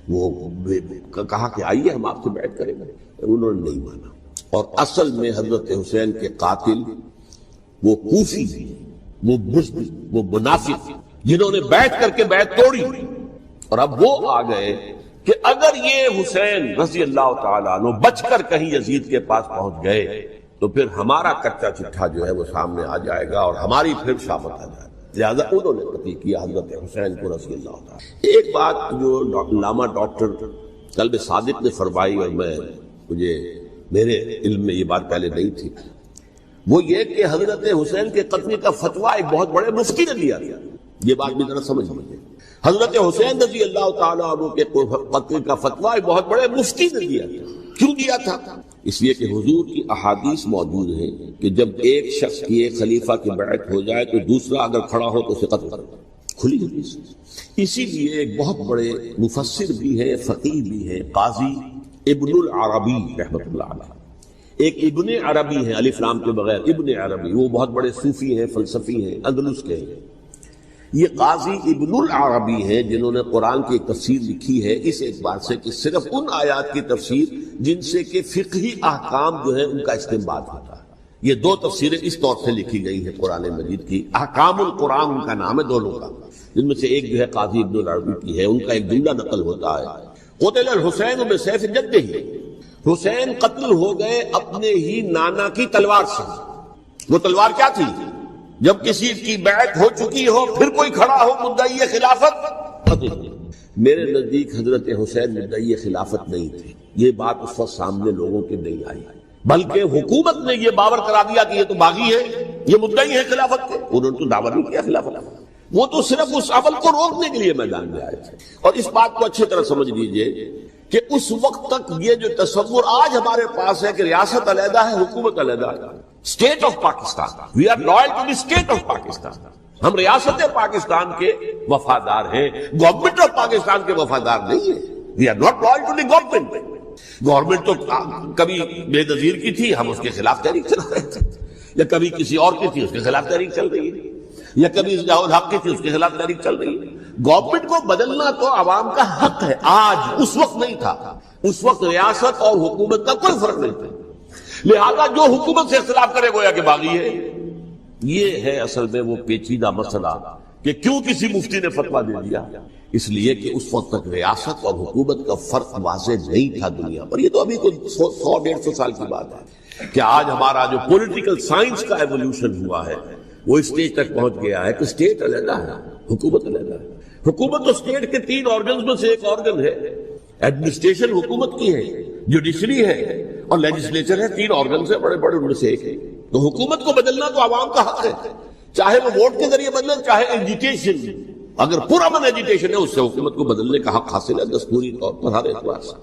وہ کہا کہ آئیے ہم آپ سے بیعت کریں گے، انہوں نے نہیں مانا۔ اور اصل میں حضرت حسین کے قاتل وہ کوفی، وہ بزدل، وہ منافق جنہوں نے بیعت کر کے بیعت توڑی، اور اب وہ آ گئے کہ اگر یہ حسین رضی اللہ تعالیٰ عنہ بچ کر کہیں یزید کے پاس پہنچ گئے تو پھر ہمارا کچا چٹھا جو ہے وہ سامنے آ جائے گا اور ہماری پھر شامت آ جائے گا۔ لہذا انہوں نے قتل کیا حضرت حسین کو رضی اللہ تعالیٰ۔ ایک بات جو علامہ ڈاکٹر قلب صادق نے فرمائی، اور مجھے میرے علم میں یہ بات پہلے نہیں تھی، وہ یہ کہ حضرت حسین کے قتل کا فتویٰ ایک بہت بڑے مفتی نے دیا تھا. یہ بات بھی ذرا سمجھ لیجیے. حضرت حسین رضی اللہ تعالیٰ عنہ کے قتل کا فتویٰ ایک بہت بڑے مفتی نے دیا تھا. کیوں دیا تھا؟ اس لیے کہ حضور کی احادیث موجود ہیں کہ جب ایک شخص کی ایک خلیفہ کی بیعت ہو جائے تو دوسرا اگر کھڑا ہو تو اسے قتل کرو. کھلی حدیث. اسی لیے ایک بہت بڑے مفسر بھی ہے، فقیہ بھی ہے، قاضی ابن العربی رحمۃ اللہ علیہ. ایک ابن عربی ہے الف لام کے بغیر، ابن عربی، وہ بہت بڑے صوفی ہیں، فلسفی ہیں، اندلس کے ہیں. یہ قاضی ابن العربی ہیں جنہوں نے قرآن کی تفسیر لکھی ہے اس اعتبار سے کہ صرف ان آیات کی تفسیر جن سے کہ فقہی احکام جو ہے ان کا استنباط ہوتا ہے. یہ دو تفسیریں اس طور سے لکھی گئی ہیں قرآن مجید کی. احکام القرآن ان کا نام ہے دونوں کا، جن میں سے ایک جو ہے قاضی ابن العربی کی ہے. ان کا ایک جملہ نقل ہوتا ہے، قتل الحسین بسیف جدہ، حسین قتل ہو گئے اپنے ہی نانا کی تلوار سے. وہ تلوار کیا تھی؟ جب کسی کی بیعت ہو چکی ہو پھر کوئی کھڑا ہو مدعی خلافت قتل. میرے نزدیک حضرت حسین مدعی خلافت نہیں تھے. یہ بات اس وقت سامنے لوگوں کے نہیں آئی، بلکہ حکومت نے یہ باور کرا دیا کہ یہ تو باغی ہے، یہ مدعی ہے خلافت کے. انہوں نے تو دعویٰ نہیں کیا خلافت، وہ تو صرف اس عمل کو روکنے کے لیے میدان میں آئے تھے. اور اس بات کو اچھی طرح سمجھ لیجئے کہ اس وقت تک یہ جو تصور آج ہمارے پاس ہے کہ ریاست علیحدہ ہے، حکومت علیحدہ ہے. State of Pakistan, we are loyal to the state of Pakistan. ہم ریاست پاکستان کے وفادار ہیں، گورنمنٹ آف پاکستان کے وفادار نہیں ہیں. We are not loyal to the government. Government تو کبھی بے نظیر کی تھی، ہم اس کے خلاف تحریک چلا رہے تھے، یا کبھی کسی اور کی تھی اس کے خلاف تحریک چل رہی ہے، یا کبھی ضیاء الحق کی تھی اس کے خلاف تحریک چل رہی ہے. گورنمنٹ کو بدلنا تو عوام کا حق ہے. آج اس وقت نہیں تھا. اس وقت ریاست اور حکومت کا کوئی فرق نہیں تھا. لہذا جو حکومت سے اختلاف کرے گویا کہ باغی ہے. یہ ہے اصل میں وہ پیچیدہ مسئلہ کہ کیوں کسی مفتی نے فتویٰ دے دیا. اس لیے کہ اس وقت تک ریاست اور حکومت کا فرق واضح نہیں تھا دنیا پر. یہ تو ابھی کوئی 100-150 سال کی بات ہے کہ آج ہمارا جو پولیٹیکل سائنس کا ایولیوشن ہوا ہے وہ اسٹیج تک پہنچ گیا ہے کہ اسٹیٹ علیحدہ ہے، حکومت علیحدہ ہے. حکومت تو اسٹیٹ کے 3 آرگنز میں سے ایک آرگن ہے. ایڈمنسٹریشن حکومت کی ہے، جوڈیشری ہے اور لیجسلیچر ہے. 3 آرگنز ہیں بڑے بڑے، ان میں سے ایک ہے. تو حکومت کو بدلنا تو عوام کا حق ہے، چاہے وہ ووٹ کے ذریعے بدلے، چاہے ایجیٹیشن. اگر پرامن ایجیٹیشن ہے اس سے حکومت کو بدلنے کا حق حاصل ہے دستوری طور پر ہر اعتبار سے.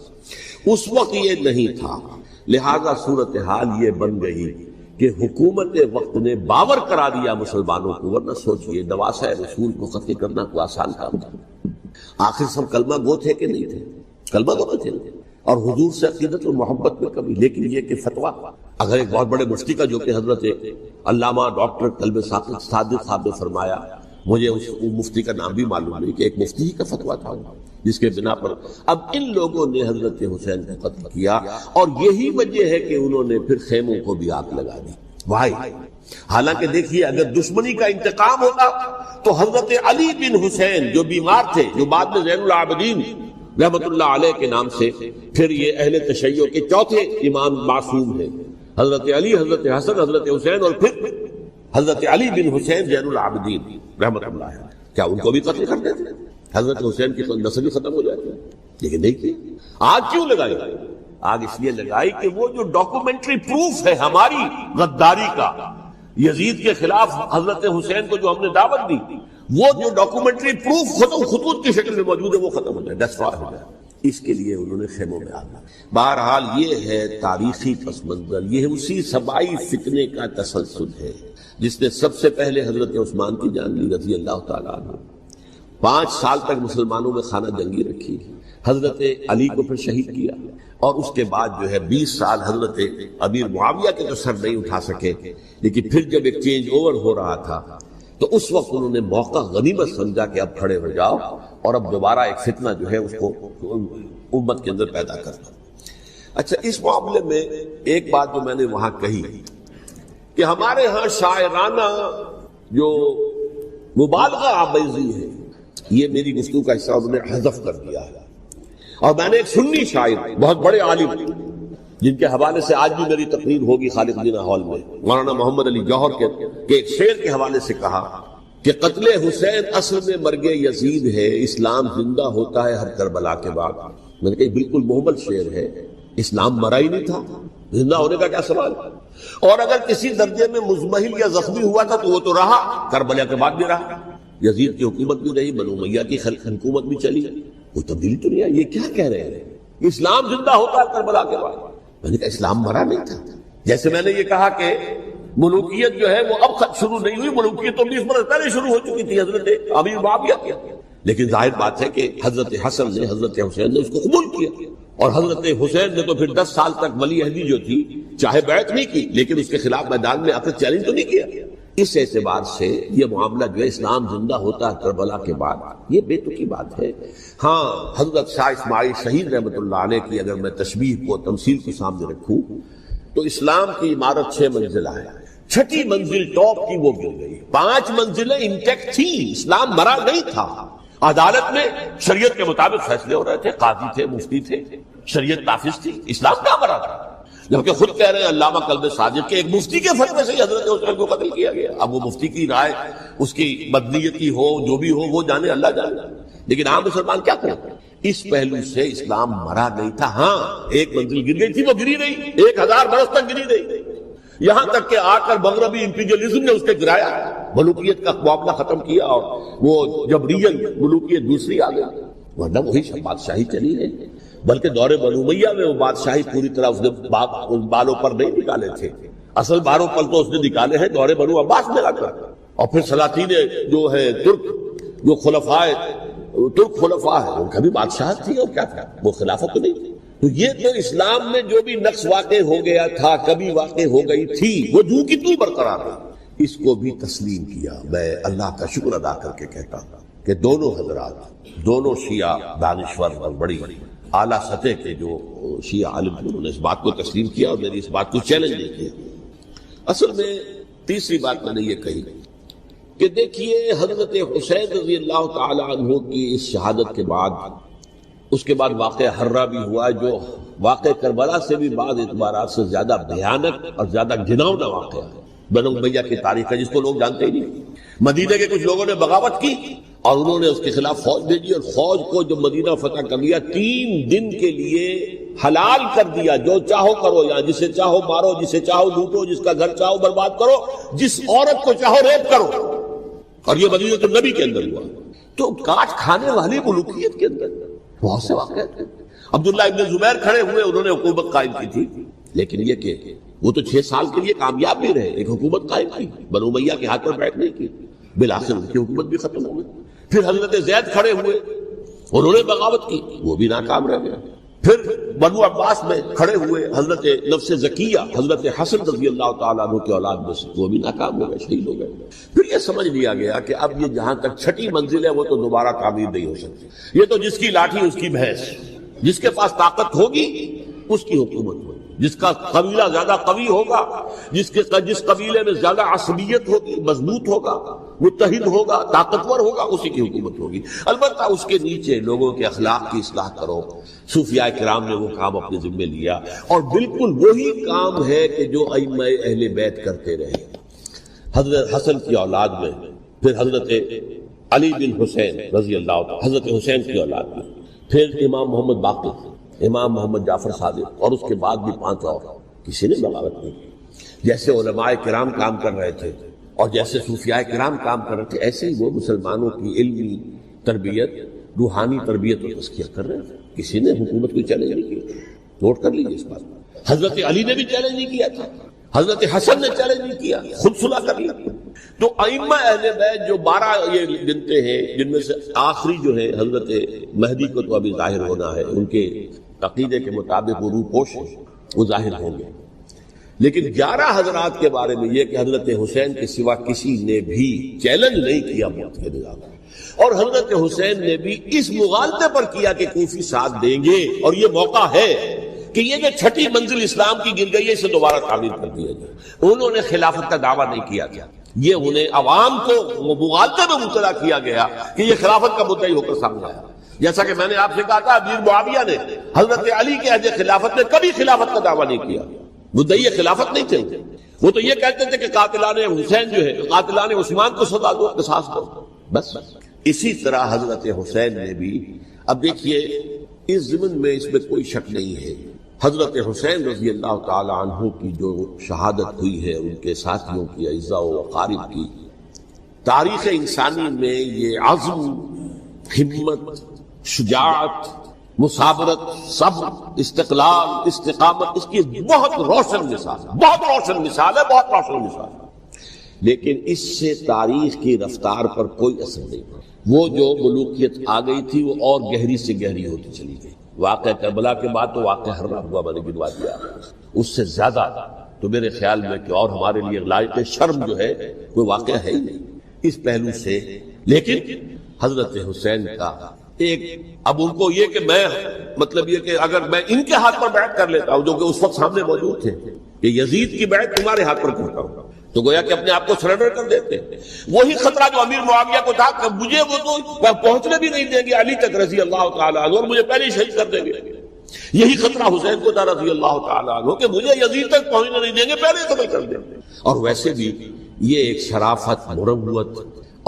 اس وقت یہ نہیں تھا. لہذا صورتحال یہ بن گئی کہ حکومت وقت نے باور کرا دیا مسلمانوں کو. ورنہ سوچئے نواسہ رسول کو قتل کرنا کوئی آسان کام تھا. آخر سب کلمہ گو تھے کہ نہیں تھے؟ کلمہ گو تھے، اور حضور سے عقیدت اور محبت میں کبھی. لیکن یہ کہ فتویٰ اگر ایک بہت بڑے مفتی کا، جو کہ حضرت علامہ ڈاکٹر قلب صادق صاحب نے فرمایا، مجھے اس مفتی کا نام بھی معلوم نہیں کہ ایک مفتی ہی کا فتویٰ تھا جس کے بنا پر اب ان لوگوں نے حضرت حسین کو قتل کیا. اور یہی وجہ ہے کہ انہوں نے پھر خیموں کو بھی آگ لگا دی. بھائی حالانکہ دیکھیے اگر دشمنی کا انتقام ہوتا تو حضرت علی بن حسین جو بیمار تھے، جو بعد میں زین العابدین رحمت اللہ علیہ کے نام سے پھر یہ اہل تشیع کے چوتھے امام معصوم ہیں، حضرت علی، حضرت حسن، حضرت حسین، اور پھر حضرت علی بن حسین زین العابدین رحمت اللہ علیہ، کیا ان کو بھی قتل کر دیتے؟ حضرت حسین کی نسل بھی ختم ہو جاتی ہے. لیکن نہیں کی. آگ کیوں لگائی؟ آگ اس لیے لگائی کہ وہ جو ڈاکومنٹری پروف ہے ہماری غداری کا یزید کے خلاف حضرت حسین کو جو ہم نے دعوت دی، وہ جو ڈاکومنٹری پروف خطوط کی شکل میں موجود ہے وہ ختم ہو جائے، ڈسٹرائے ہو جائے. اس کے لیے انہوں نے خیموں میں آنا. بہرحال یہ ہے تاریخی پس منظر. یہ اسی سبائی فتنے کا تسلسل ہے جس نے سب سے پہلے حضرت عثمان کی جان لی رضی اللہ تعالیٰ عنہ. 5 سال تک مسلمانوں میں خانہ جنگی رکھی، حضرت علی کو پھر شہید کیا، اور اس کے بعد جو ہے 20 سال حضرت امیر معاویہ کے تو سر نہیں اٹھا سکے. لیکن پھر جب ایک چینج اوور ہو رہا تھا تو اس وقت انہوں نے موقع غنیمت سمجھا کہ اب کھڑے ہو جاؤ اور اب دوبارہ ایک فتنہ جو ہے اس کو امت کے اندر پیدا کرنا. اچھا، اس معاملے میں ایک بات جو میں نے وہاں کہی کہ ہمارے ہاں شاعرانہ جو مبالغہ آمیزی ہے، یہ میری گفتگو کا حصہ انہوں نے حذف کر دیا ہے. اور میں نے ایک سنی شاعر، بہت بڑے عالم، جن کے حوالے سے آج بھی میری تقریر ہوگی خالق جناح ہال میں، مولانا محمد علی جوہر کے ایک شعر کے حوالے سے کہا کہ قتل حسین اصل میں مرگ یزید ہے، اسلام زندہ ہوتا ہے ہر کربلا کے بعد. میں نے کہا بالکل محمل شعر ہے، اسلام مرا ہی نہیں تھا، زندہ ہونے کا کیا سوال؟ اور اگر کسی درجے میں مزمحل یا زخمی ہوا تھا تو وہ تو رہا، کربلا کے بعد بھی رہا، یزید کی حکومت بھی رہی، بنو امیہ کی حکومت بھی چلی، کوئی تبدیلی تو نہیں آئی۔ یہ کیا کہہ رہے ہیں؟ اسلام زندہ ہوتا ہے کربلا کے بعد؟ میں نے کہا اسلام مرا نہیں تھا۔ جیسے میں نے یہ کہا کہ ملوکیت جو ہے وہ اب شروع نہیں ہوئی، ملوکیت تو 20 برس پہلے شروع ہو چکی تھی حضرت امیر معاویہ کی، لیکن ظاہر بات ہے کہ حضرت حسن نے، حضرت حسین نے اس کو قبول کیا، اور حضرت حسین نے تو پھر 10 سال تک ولی عہدی جو تھی چاہے بیعت نہیں کی لیکن اس کے خلاف میدان میں آ کر چیلنج تو نہیں کیا۔ اس اعتبار سے یہ معاملہ جو ہے اسلام زندہ ہوتا ہے کربلا کے بعد، یہ بے تکی بات ہے۔ ہاں حضرت شاہ اسماعیل شہید رحمۃ اللہ علیہ کی اگر میں تشبیہ کو، تمثیل کو سامنے رکھوں تو اسلام کی عمارت 6 منزلہ ہے، 6ٹھی منزل ٹاپ کی وہ گر گئی، 5 منزلیں انٹیکٹ تھی، اسلام مرا نہیں تھا۔ عدالت میں شریعت کے مطابق فیصلے ہو رہے تھے، قاضی تھے، مفتی تھے، شریعت نافذ تھی، اسلام کہاں مرا تھا؟ جبکہ خود کہہ رہے ہیں علامہ قلب صادق کے ایک مفتی کے فتوے سے حضرت حسین کو قتل کیا گیا۔ اب وہ مفتی کی رائے اس کی بدنیتی ہو جو بھی ہو وہ جانے، اللہ جانے، لیکن عام مسلمان کیا کریں؟ اس پہلو سے اسلام مرا نہیں تھا۔ ہاں ایک منزل گر گئی تھی، وہ گری رہی، 1000 برس تک گری رہی، یہاں تک کہ آ کر مغربی امپیریلزم نے اس کے گرایا، ملوکیت کا معاملہ ختم کیا، اور وہ جب ریل ملوکیت دوسری آ گئی، ورنہ وہی بادشاہی چلی ہے۔ بلکہ دور بنو امیہ میں وہ بادشاہی پوری طرح اس نے بالوں پر نہیں نکالے تھے، اصل بالوں پر تو اس نے نکالے ہیں دور بنو عباس میں آ کر، اور پھر سلاطین جو ہے ترک، جو ترک خلفاء ہے، ان کا بھی بادشاہت تھی، اور کیا تھا، وہ خلافت تو نہیں تھی۔ تو یہ تو اسلام میں جو بھی نقص واقع ہو گیا تھا، کبھی واقع ہو گئی تھی، وہ جو کی تو برقرار ہے، اس کو بھی تسلیم کیا۔ میں اللہ کا شکر ادا کر کے کہتا ہوں کہ دونوں حضرات، دونوں شیعہ دانشور اور بڑی اعلیٰ سطح کے جو شیعہ عالم تھے، انہوں نے اس بات کو تسلیم کیا اور میری اس بات کو چیلنج نہیں کیا۔ اصل میں تیسری بات میں نے یہ کہی کہ دیکھیے حضرت حسین رضی اللہ تعالی عنہ کی اس شہادت کے بعد، اس کے بعد واقعہ حرہ بھی ہوا، جو واقعہ کربلا سے بھی بعض اعتبارات سے زیادہ بھیانک اور زیادہ گھناؤنا واقعہ ہے، بنو امیہ کی تاریخ ہے جس کو لوگ جانتے ہی نہیں۔ مدینہ کے کچھ لوگوں نے بغاوت کی اور انہوں نے اس کے خلاف فوج بھیجی، اور فوج کو جو مدینہ فتح کر لیا 3 دن کے لیے حلال کر دیا، جو چاہو کرو، یہاں جسے چاہو مارو، جسے چاہو لوٹو، جس کا گھر چاہو برباد کرو، جس عورت کو چاہو ریپ کرو، اور یہ مدینہ النبی کے اندر ہوا۔ تو کاٹ کھانے والی ملوکیت کے اندر بہت سے واقعات ہیں۔ عبداللہ ابن زبیر کھڑے ہوئے، انہوں نے حکومت قائم کی تھی، لیکن یہ کہ وہ تو 6 سال کے لیے کامیاب بھی رہے، ایک حکومت قائم کی، بنو امیہ کے ہاتھ پر بیٹھ نہیں کی، بالآخر ان کی حکومت بھی ختم ہو گئی۔ پھر حضرت زید کھڑے ہوئے، انہوں نے بغاوت کی، وہ بھی ناکام رہ گیا۔ پھر بنو عباس میں کھڑے ہوئے حضرت نفس زکیہ، حضرت حسن رضی اللہ تعالیٰ عنہ کے اولاد میں سے، وہ بھی ناکام ہو گئے، شہید ہو گئے۔ پھر یہ سمجھ لیا گیا کہ اب یہ جہاں تک 6ٹھی منزل ہے وہ تو دوبارہ تعمیر نہیں ہو سکتی، یہ تو جس کی لاٹھی اس کی بھینس، جس کے پاس طاقت ہوگی اس کی حکومت ہوگی، جس کا قبیلہ زیادہ قوی ہوگا، جس قبیلے میں زیادہ عصبیت ہوگی، مضبوط ہوگا، متحد ہوگا، طاقتور ہوگا، اسی کی حکومت ہوگی۔ البتہ اس کے نیچے لوگوں کے اخلاق کی اصلاح کرو۔ صوفیاء کرام نے وہ کام اپنے ذمے لیا، اور بالکل وہی کام ہے کہ جو ائمہ اہل بیت کرتے رہے۔ حضرت حسن کی اولاد میں، پھر حضرت علی بن حسین رضی اللہ عنہ، حضرت حسین کی اولاد میں، پھر امام محمد باقر، امام محمد جعفر صادق، اور اس کے بعد بھی 5 اور، کسی نے بغاوت نہیں کی۔ جیسے علماء کرام کام کر رہے تھے اور جیسے صوفیاء کرام کام کر رہے تھے، ایسے ہی وہ مسلمانوں کی علمی تربیت، روحانی تربیت و تزکیہ کر رہے تھے۔ کسی نے حکومت کو چیلنج نہیں کیا، نوٹ کر لیجیے اس بات۔ حضرت علی نے بھی چیلنج نہیں کیا تھا، حضرت حسن نے چیلنج نہیں کیا، خود صلح کر لیا۔ تو ائمہ اہل بیت جو 12 یہ گنتے ہیں، جن میں سے آخری جو ہے حضرت مہدی کو تو ابھی ظاہر ہونا ہے، ان کے عقیدے کے مطابق وہ روح پوش ہیں، وہ ظاہر ہوں گے، لیکن 11 حضرات کے بارے میں یہ کہ حضرت حسین کے سوا کسی نے بھی چیلنج نہیں کیا موت کے نظام، اور حضرت حسین نے بھی اس مغالطے پر کیا کہ کوفی ساتھ دیں گے، اور یہ موقع ہے کہ یہ جو 6ٹھی منزل اسلام کی گر گئی ہے اسے دوبارہ تعمیر کر دیا جائے۔ انہوں نے خلافت کا دعویٰ نہیں کیا تھا، یہ انہیں عوام کو مغالطے میں مبتلا کیا گیا کہ یہ خلافت کا مدعی ہو کر سامنے آیا۔ جیسا کہ میں نے آپ سے کہا تھا، امیر معاویہ نے حضرت علی کے عہد خلافت میں کبھی خلافت کا دعویٰ نہیں کیا، مدعی خلافت نہیں تھے، وہ تو یہ کہتے تھے کہ قاتلان حسین جو ہے، قاتلان عثمان کو سزا دو، قصاص دو، بس۔ اسی طرح حضرت حسین نے بھی، اب دیکھیے اس ضمن میں اس میں کوئی شک نہیں ہے حضرت حسین رضی اللہ تعالی عنہ کی جو شہادت ہوئی ہے، ان کے ساتھیوں کی، اعزاء و اقارب کی، تاریخ انسانی میں یہ عزم، ہمت، شجاعت، مثابرت، صبر، استقلال، استقامت، اس کی بہت روشن مثال ہے، بہت روشن مثال ہے، بہت روشن مثال ہے۔ لیکن اس سے تاریخ کی رفتار پر کوئی اثر نہیں پڑا۔ وہ جو ملوکیت آ گئی تھی وہ اور گہری سے گہری ہوتی چلی گئی۔ واقعہ کربلا کے بعد تو واقعہ ہررا ہوا میں نے گنوا دیا، اس سے زیادہ تو میرے خیال میں کہ اور ہمارے لیے لائق شرم جو ہے کوئی واقعہ ہے ہی نہیں اس پہلو سے۔ لیکن حضرت حسین کا ایک، اب ان کو یہ کہ میں مطلب یہ کہ اگر میں ان کے ہاتھ پر بیعت کر لیتا ہوں جو کہ اس وقت سامنے موجود تھے کہ یزید کی بیعت تمہارے ہاتھ پر کرتا ہوں، تو گویا کہ اپنے آپ کو سرنڈر کر دیتے۔ وہی خطرہ جو امیر معاویہ کو تھا کہ مجھے وہ تو پہنچنے بھی نہیں دیں گے علی تک رضی اللہ تعالیٰ عنہ، اور مجھے پہلے ہی شہید کر دیں گے۔ یہی خطرہ حسین کو تھا رضی اللہ تعالیٰ عنہ کہ مجھے یزید تک پہنچنے نہیں دیں گے، پہلے قتل کر دیں گے۔ اور ویسے بھی یہ ایک شرافت، مروت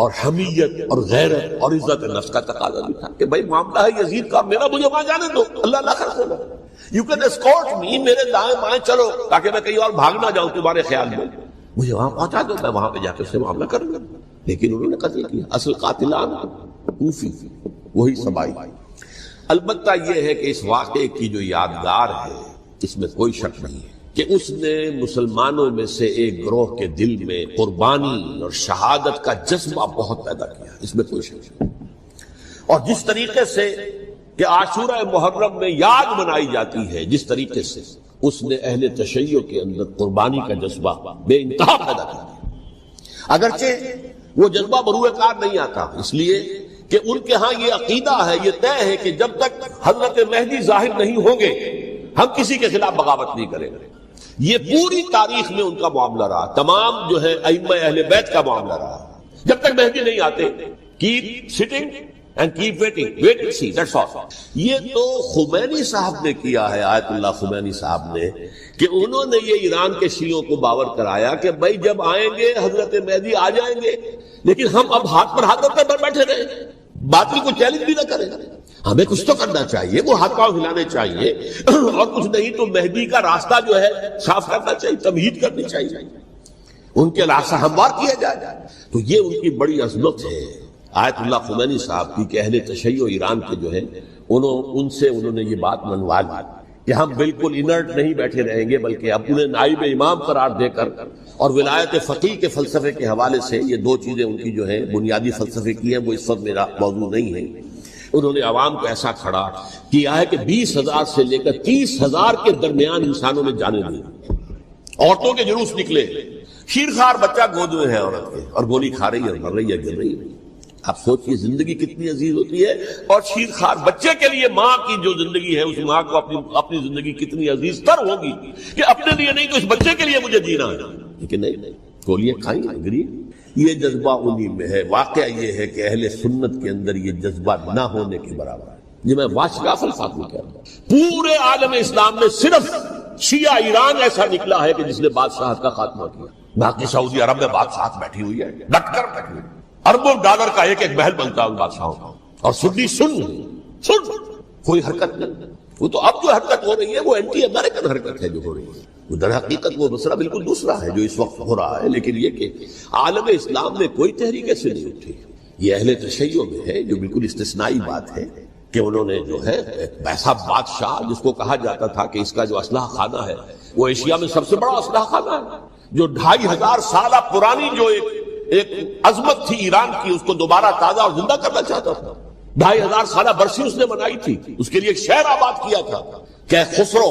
اور حمیت اور غیرت اور عزت نفس کا تقاضا بھی تھا کہ بھائی معاملہ ہے یزید کا، میرا مجھے وہاں جانے دو، اللہ نہ کر سکے، یو کین اسکورٹ می، میرے دائیں بائیں چلو تاکہ میں کہیں اور بھاگ نہ جاؤں تمہارے خیال میں، مجھے وہاں پہنچا دو، میں وہاں پہ جا کے اس سے معاملہ کروں گا۔ لیکن انہوں نے قتل کیا، اصل قاتلان کوفی وہی سبائی۔ البتہ یہ ہے کہ اس واقعے کی جو یادگار ہے اس میں کوئی شک نہیں ہے کہ اس نے مسلمانوں میں سے ایک گروہ کے دل میں قربانی اور شہادت کا جذبہ بہت پیدا کیا، اس میں کوئی شک نہیں۔ اور جس طریقے سے کہ عاشورہ محرم میں یاد منائی جاتی ہے، جس طریقے سے اس نے اہل تشیع کے اندر قربانی کا جذبہ بے انتہا پیدا کیا، اگرچہ وہ جذبہ بروئے کار نہیں آتا، اس لیے کہ ان کے ہاں یہ عقیدہ ہے، یہ طے ہے کہ جب تک حضرت مہدی ظاہر نہیں ہوں گے ہم کسی کے خلاف بغاوت نہیں کریں گے۔ یہ پوری تاریخ میں ان کا معاملہ رہا، تمام جو ہے ائمہ اہل بیت کا معاملہ رہا، جب تک مہدی نہیں آتے keep sitting and keep waiting, wait and see, that's all. یہ تو خمینی صاحب نے کیا ہے، آیت اللہ خمینی صاحب نے، کہ انہوں نے یہ ایران کے شیعوں کو باور کرایا کہ بھائی جب آئیں گے حضرت مہدی آ جائیں گے، لیکن ہم اب ہاتھ پر ہاتھ رکھ کر بیٹھے رہے، باطل کو چیلنج بھی نہ کریں، ہمیں کچھ تو کرنا چاہیے، وہ ہاتھ پاؤں ہلانے چاہیے، اور کچھ نہیں تو مہدی کا راستہ جو ہے صاف کرنا چاہیے، تمہید کرنی چاہیے، ان کے راستہ ہموار کیا جائے۔ تو یہ ان کی بڑی عظمت ہے آیت اللہ خمینی صاحب کی کہ اہل تشیع ایران کے جو ہے ان سے انہوں نے یہ بات منوا لی کہ ہم بالکل انرٹ نہیں بیٹھے رہیں گے، بلکہ اب انہیں نائب امام قرار دے کر اور ولایت فقیہ کے فلسفے کے حوالے سے، یہ دو چیزیں ان کی جو ہے بنیادی فلسفے کی ہیں، وہ اس وقت میرا موضوع نہیں ہے، انہوں نے عوام کو ایسا کھڑا کیا ہے کہ 20,000 سے لے کر 30,000 کے درمیان انسانوں نے جانے دی، عورتوں کے جلوس نکلے، شیرخوار بچہ گود میں ہے عورت کے اور گولی کھا رہی ہے، مر رہی ہے، گر رہی ہے۔ آپ سوچئے زندگی کتنی عزیز ہوتی ہے، اور شیرخوار بچے کے لیے ماں کی جو زندگی ہے، اس ماں کو اپنی زندگی کتنی عزیز تر ہوگی کہ اپنے لیے نہیں تو اس بچے کے لیے مجھے جینا ہے، لیکن نہیں، گولیاں کھائیں، گری۔ یہ جذبہ انہی میں ہے۔ واقعہ یہ ہے کہ اہل سنت کے اندر یہ جذبہ نہ ہونے کے برابر ہے۔ یہ میں واشگاف الفاظ میں کہہ رہا ہوں، پورے عالم اسلام میں صرف شیعہ ایران ایسا نکلا ہے کہ جس نے بادشاہت کا خاتمہ کیا، باقی سعودی عرب میں بادشاہت بیٹھی ہوئی ہے، ڈٹ کر بیٹھی ہوئی، اربوں ڈالر کا ایک ایک محل بنتا ہے ان بادشاہوں کا، اور سنی سن کوئی حرکت نہیں۔ وہ تو اب جو حرکت ہو رہی ہے وہ اینٹی امریکن حرکت ہے جو ہو رہی ہے، وہ در حقیقت وہ مسئلہ بالکل دوسرا ہے جو اس وقت ہو رہا ہے، لیکن یہ کہ عالم اسلام میں کوئی تحریک ایسے نہیں اٹھی۔ یہ اہل تشیع میں ہے جو بالکل استثنائی بات ہے کہ انہوں نے جو ہے ایسا بادشاہ جس کو کہا جاتا تھا کہ اس کا جو اسلحہ خانہ ہے وہ ایشیا میں سب سے بڑا اسلحہ خانہ ہے، جو 2500 سالہ پرانی جو ایک عظمت تھی ایران کی، اس کو دوبارہ تازہ اور زندہ کرنا چاہتا تھا۔ 2500 سالہ برسی اس نے منائی تھی، اس کے لیے ایک شہر آباد کیا تھا کہ خسرو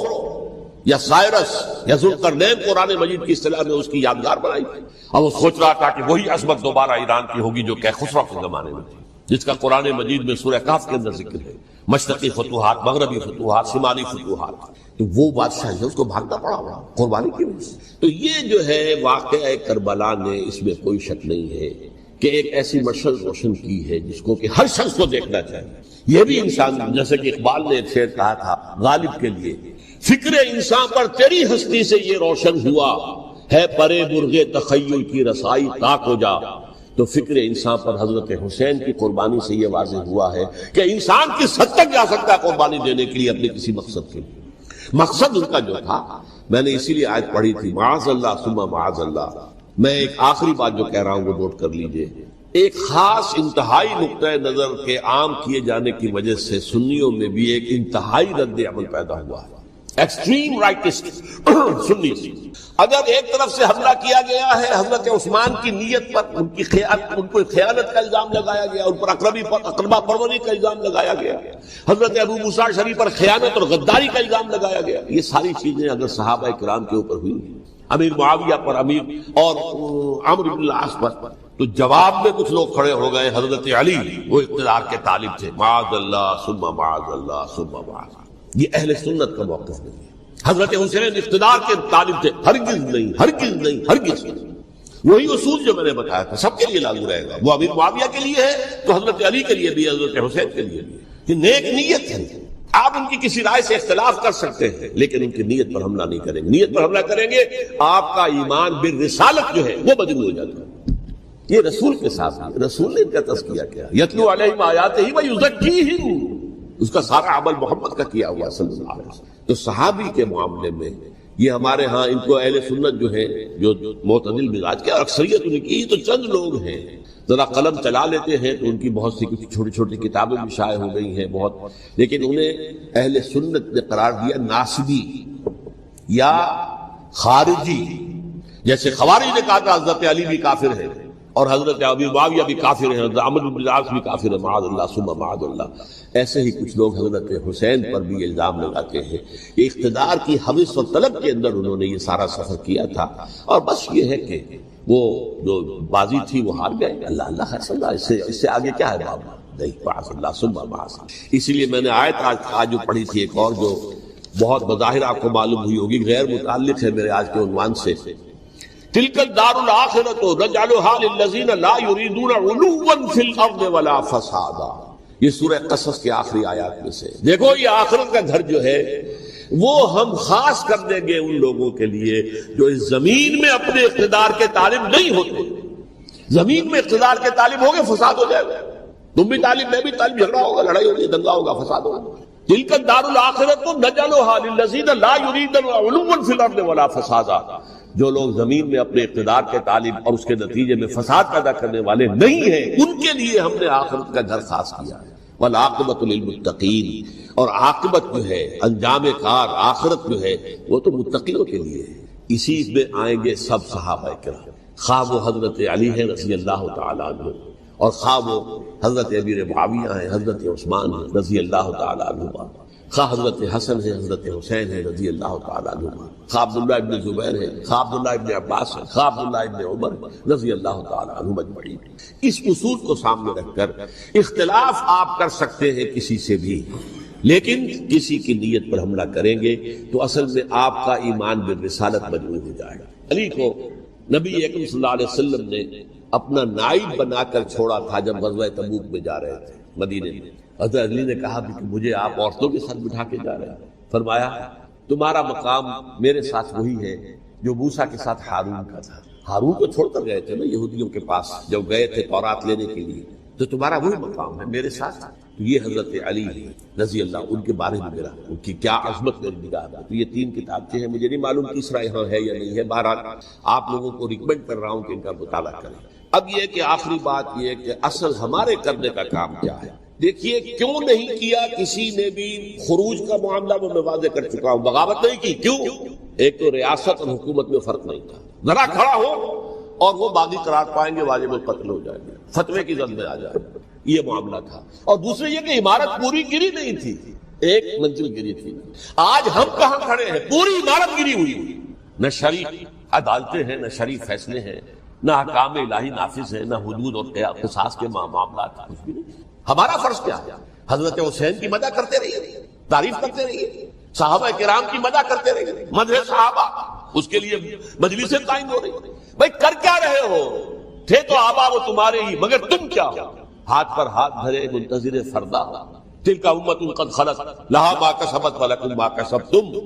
یا سائرس یا ذوالقرنین قرآن مجید کی اصطلاح میں اس کی یادگار بنائی تھی، اور وہ سوچ رہا تھا کہ وہی عظمت دوبارہ ایران کی ہوگی جو کہ خسرو کے زمانے میں تھی، جس کا قرآن مجید میں سورہ کہف کے اندر ذکر ہے، مشرقی فتوحات، مغربی فتوحات، شمالی فتوحات۔ تو وہ بادشاہ ہے، اس کو بھاگنا پڑا قربانی کی وجہ سے۔ تو یہ جو ہے واقعہ کربلا نے، اس میں کوئی شک نہیں ہے کہ ایک ایسی مشعل روشن کی ہے جس کو کہ ہر شخص کو دیکھنا چاہیے۔ یہ بھی انسان، جیسے کہ اقبال نے ایک شعر کہا تھا غالب کے لیے، فکر انسان پر تیری ہستی سے یہ روشن ہوا ہے، پرے مرغ تخیل کی رسائی طاق ہو جا، تو فکر انسان پر حضرت حسین کی قربانی سے یہ واضح ہوا ہے کہ انسان کس حد تک جا سکتا ہے قربانی دینے کے لیے اپنے کسی مقصد کے لیے۔ مقصد ان کا جو تھا، میں نے اسی لیے آیت پڑھی تھی، معاذ اللہ ثم معاذ اللہ۔ میں ایک آخری بات جو کہہ رہا ہوں وہ نوٹ کر لیجئے، ایک خاص انتہائی نقطۂ نظر کے عام کیے جانے کی وجہ سے سنیوں میں بھی ایک انتہائی رد عمل پیدا ہوا ہے، ایکسٹریم رائٹسٹ سنی۔ اگر ایک طرف سے حملہ کیا گیا ہے حضرت عثمان کی نیت پر، ان کو خیانت کا الزام لگایا گیا، ان پر اقربا پروری کا الزام لگایا گیا، حضرت ابو موسیٰ شریف پر خیانت اور غداری کا الزام لگایا گیا، یہ ساری چیزیں اگر صحابہ کرام کے اوپر ہوئی، امیر معاویہ پر، امیر اور عمرو بن العاص پر، تو جواب میں کچھ لوگ کھڑے ہو گئے، حضرت علی وہ اقتدار کے طالب تھے، معاذ اللہ ثم معاذ اللہ ثم معاذ اللہ۔ یہ اہل سنت کا موقف نہیں ہے۔ حضرت حسین اقتدار کے طالب تھے، ہرگز نہیں، ہرگز نہیں، ہرگز نہیں۔ وہی اصول جو میں نے بتایا تھا سب کے لیے لاگو رہے گا، وہ امیر معاویہ کے لیے ہے تو حضرت علی کے لیے بھی، حضرت حسین کے لیے بھی۔ یہ نیک نیت ہے، آپ ان کی کسی رائے سے اختلاف کر سکتے ہیں لیکن ان کی نیت پر حملہ نہیں کریں گے۔ نیت پر حملہ کریں گے آپ کا ایمان بالرسالت جو ہے وہ بدل ہو جاتا ہے۔ یہ رسول کے ساتھ ہے، رسول نے ان کا تذکیہ کیا، یتلو علیہم آیاتہ ویزکیہم، اس کا سارا عمل محمد کا کیا ہوا صلی اللہ علیہ وسلم۔ تو صحابی کے معاملے میں یہ ہمارے ہاں ان کو اہل سنت جو ہے جو معتدل مزاج کے، اکثریت ان کی تو چند لوگ ہیں، ذرا قلم چلا لیتے ہیں تو ان کی بہت سی کچھ چھوٹی چھوٹی کتابیں بھی شائع ہو گئی ہیں بہت، لیکن انہیں اہل سنت نے قرار دیا ناسبی یا خارجی۔ جیسے خوارج نے کہا تھا حضرت علی بھی کافر ہے اور حضرت ابی معاویہ بھی کافر ہیں، حضرت عمرو بن العاص بھی کافر ہے، معاذ اللہ ثم معاذ اللہ۔ ایسے ہی کچھ لوگ حضرت حسین پر بھی الزام لگاتے ہیں کہ اقتدار کی حوث و طلب کے اندر انہوں نے یہ سارا سفر کیا تھا، اور بس یہ ہے کہ وہ جو بازی تھی وہ ہار گئے، اللہ اللہ ہے صلی اللہ، اس سے آگے کیا ہے بابا، نہیں، معاذ اللہ ثم معاذ اللہ۔ اسی لیے میں نے آیت آج جو پڑھی تھی ایک اور جو بہت بظاہر آپ کو معلوم ہوئی ہوگی، غیر متعلق ہے میرے آج کے عنوان سے، تلک الدار الآخرۃ نجعلھا للذین لا یریدون علوا فی الارض ولا فسادا۔ یہ سورہ قصص کے آخری آیات میں سے، دیکھو یہ آخرت کا گھر جو ہے وہ ہم خاص کر دیں گے ان لوگوں کے لیے جو اس زمین میں اپنے اقتدار کے طالب نہیں ہوتے۔ زمین میں اقتدار کے طالب ہوگے فساد ہو جائے گا، تم بھی طالب میں بھی طالب، جھگڑا ہوگا، لڑائی ہوگی، دنگا ہوگا، فساد ہوگا۔ تلک الدار الآخرۃ نجعلھا للذین لا یریدون علوا فی الارض ولا فسادا۔ جو لوگ زمین میں اپنے اقتدار کے طالب اور اس کے نتیجے میں فساد پیدا کرنے والے نہیں ہیں، ان کے لیے ہم نے آخرت کا گھر خاص کیا ہے۔ والعاقبۃ للمتقین، اور عاقبت جو ہے، انجام کار، آخرت جو ہے وہ تو متقیوں کے لیے ہے۔ اسی میں آئیں گے سب صحابہ کرام، خواہ وہ حضرت علی ہے رضی اللہ تعالیٰ عنہ، اور خواہ وہ حضرت امیر معاویہ ہیں، حضرت عثمان ہیں رضی اللہ تعالیٰ عنہ، خواہ حضرت حسن ہے، حضرت حسین ہے رضی اللہ تعالیٰ عنہ، خواہ عبداللہ ابن زبیر ہے، خواہ عبداللہ ابن عباس ہے، خواہ عبداللہ ابن عمر رضی اللہ تعالیٰ عنہ مجمعین۔ اس اصول کو سامنے رکھ کر اختلاف آپ کر سکتے ہیں کسی سے بھی، لیکن کسی کی نیت پر حملہ کریں گے تو اصل میں آپ کا ایمان بالرسالت مجروح ہو جائے گا۔ علی کو نبی اکرم صلی اللہ علیہ وسلم نے اپنا نائب بنا کر چھوڑا تھا جب غزوہ تبوک میں جا رہے تھے مدینے میں۔ حضرت علی نے کہا کہ مجھے آپ عورتوں کے ساتھ بٹھا کے جا رہے ہیں، فرمایا تمہارا مقام میرے ساتھ وہی ہے جو موسیٰ کے ساتھ ہارون کا تھا۔ ہارون کو چھوڑ کر گئے تھے نا یہودیوں کے پاس جب گئے تھے تورات لینے کے لیے، تو تمہارا وہی مقام ہے میرے ساتھ۔ تو یہ حضرت علی رضی اللہ، ان کے بارے میں میرا، ان کی کیا عظمت میری نگاہ میں۔ تو یہ تین کتابیں ہیں، مجھے نہیں معلوم تیسرا یہاں ہے یا نہیں ہے، بہرحال آپ لوگوں کو ریکمینڈ کر رہا ہوں کہ ان کا مطالعہ کریں۔ اب یہ کہ آخری بات یہ کہ اصل ہمارے کرنے کا کام کیا ہے۔ دیکھیے کیوں نہیں کیا کسی نے بھی خروج کا معاملہ میں واضح کر چکا ہوں، بغاوت نہیں کی، کیوں؟ ایک تو ریاست اور حکومت میں فرق نہیں تھا، ذرا کھڑا ہو اور وہ باغی قرار پائیں گے، واجب القتل ہو جائے گا، فتوے کی زد میں آ جائے گا، یہ معاملہ تھا۔ اور دوسرے یہ کہ عمارت پوری گری نہیں تھی، ایک منزل گری تھی۔ آج ہم کہاں کھڑے ہیں؟ پوری عمارت گری ہوئی، نہ شرعی عدالتیں ہیں، نہ شرعی فیصلے ہیں، نہ احکام الہی نافذ ہیں، نہ حدود اور قصاص کے معاملات، کچھ بھی نہیں۔ ہمارا فرض کیا ہے؟ حضرت حسین کی مدح کرتے رہیے، تعریف کرتے رہیے، صحابہ کرام کی مدح کرتے رہیے، مدح صحابہ، اس کے لیے مجلسیں قائم ہو رہی۔ بھائی کر کیا رہے ہو؟ تھے تو آبا وہ تمہارے ہی، مگر تم کیا ہو؟ ہاتھ پر ہاتھ دھرے منتظر فردا، تلک امت قد خلت لہا ما کسبت ولکم ما کسبتم۔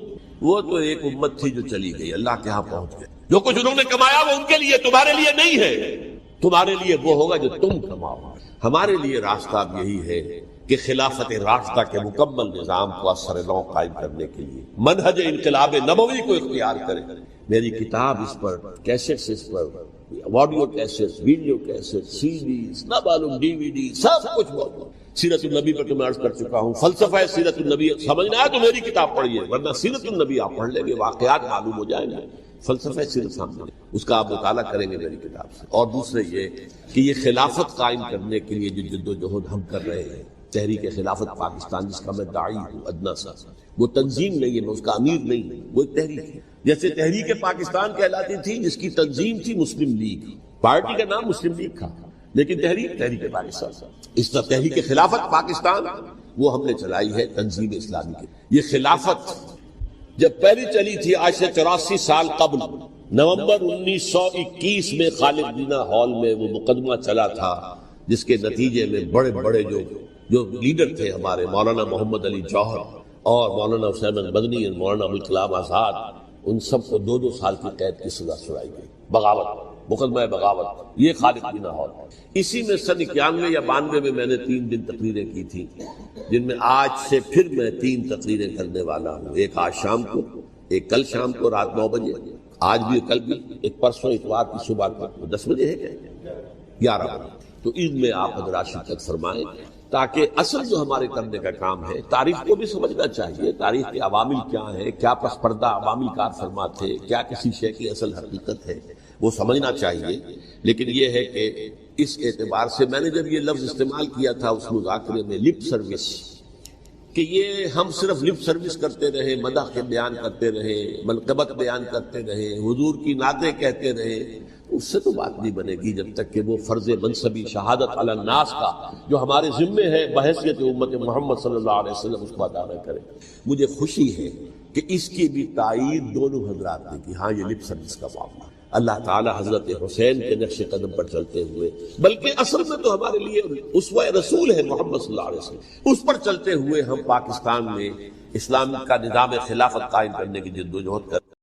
وہ تو ایک امت تھی جو چلی گئی، اللہ کے ہاں پہنچ گئے، جو کچھ انہوں نے کمایا وہ ان کے لیے، تمہارے لیے نہیں ہے۔ تمہارے لیے وہ ہوگا جو تم کماؤ. ہمارے لیے راستہ اب یہی ہے کہ خلافت راشدہ کے مکمل نظام کو اثر نو قائم کرنے کے لیے منہج انقلاب نبوی کو اختیار کریں. میری کتاب اس پر، کیسٹس اس پر، آڈیو کیسٹس، ویڈیو کیسٹ، سی ڈیز، نہ معلوم ڈی وی ڈی، سب کچھ موجود. سیرت النبی پر تو میں عرض کر چکا ہوں. فلسفہ سیرت النبی سمجھنا ہے تو میری کتاب پڑھیے، ورنہ سیرت النبی آپ پڑھ لیں گے، واقعات معلوم ہو جائیں گے. فلسفہ سیرت سامنے اس کا آپ مطالعہ کریں گے میری کتاب سے. اور دوسرے یہ کہ یہ خلافت قائم کرنے کے لیے جو جد و جہد ہم کر رہے ہیں، تحریک خلافت پاکستان جس کا میں داعی ہوں ادنا سا، وہ تنظیم نہیں ہے، میں اس کا امیر نہیں ہوں، وہ ایک تحریک ہے. جیسے تحریک پاکستان کہلاتی تھی جس کی تنظیم تھی مسلم لیگ، پارٹی کا نام مسلم لیگ تھا لیکن تحریک پاکستان. اس طرح تحریک خلافت پاکستان وہ ہم نے چلائی ہے تنظیم اسلامی کی. یہ خلافت جب پہلی چلی تھی آج سے 84 سال قبل، نومبر 1921 میں خالد دینا ہال میں وہ مقدمہ چلا تھا، جس کے نتیجے میں بڑے بڑے جو لیڈر تھے ہمارے، مولانا محمد علی جوہر اور مولانا حسین مدنی اور مولانا ابوالکلام آزاد، ان سب کو 2 سال کی قید کی سزا سنائی گئی. بغاوت، مقدمہ بغاوت، یہ خالد دینا ہال. اسی میں سن 91 یا 92 میں میں نے 3 دن تقریریں کی تھی، جن میں آج سے پھر میں 3 تقریریں کرنے والا ہوں. ایک آج شام کو، ایک کل شام کو رات 9 بجے، آج بھی کل بھی، ایک پرسوں اتوار کی صبح کو 10 بجے ہے کیا 11 بجے. تو عید میں آپ حضرات شرکت فرمائیں تاکہ اصل جو ہمارے کرنے کا کام ہے، تاریخ کو بھی سمجھنا چاہیے. تاریخ کے عوامل کیا ہیں، کیا پس پردہ عوامل کار فرما تھے، کیا کسی شے کی اصل حقیقت ہے، وہ سمجھنا چاہیے. لیکن یہ ہے کہ اس اعتبار سے میں نے جب یہ لفظ استعمال کیا تھا اس مذاکرے میں، لپ سروس، کہ یہ ہم صرف لپ سروس کرتے رہے، مدح کے بیان کرتے رہے، منقبت بیان کرتے رہے، حضور کی نعتیں کہتے رہے، اس سے تو بات نہیں بنے گی جب تک کہ وہ فرض منصبی شہادت علی الناس کا جو ہمارے ذمے ہے بحیثیت امت محمد صلی اللہ علیہ وسلم، اس کو ادا نہ کرے. مجھے خوشی ہے کہ اس کی بھی تائید دونوں حضرات نے کی. ہاں یہ لپ سروس کا معاملہ اللہ تعالی حضرت حسین کے نقش قدم پر چلتے ہوئے، بلکہ اصل میں تو ہمارے لیے اسوہ رسول ہے محمد صلی اللہ علیہ وسلم، اس پر چلتے ہوئے ہم پاکستان میں اسلام کا نظام خلافت قائم کرنے کی جدوجہد کر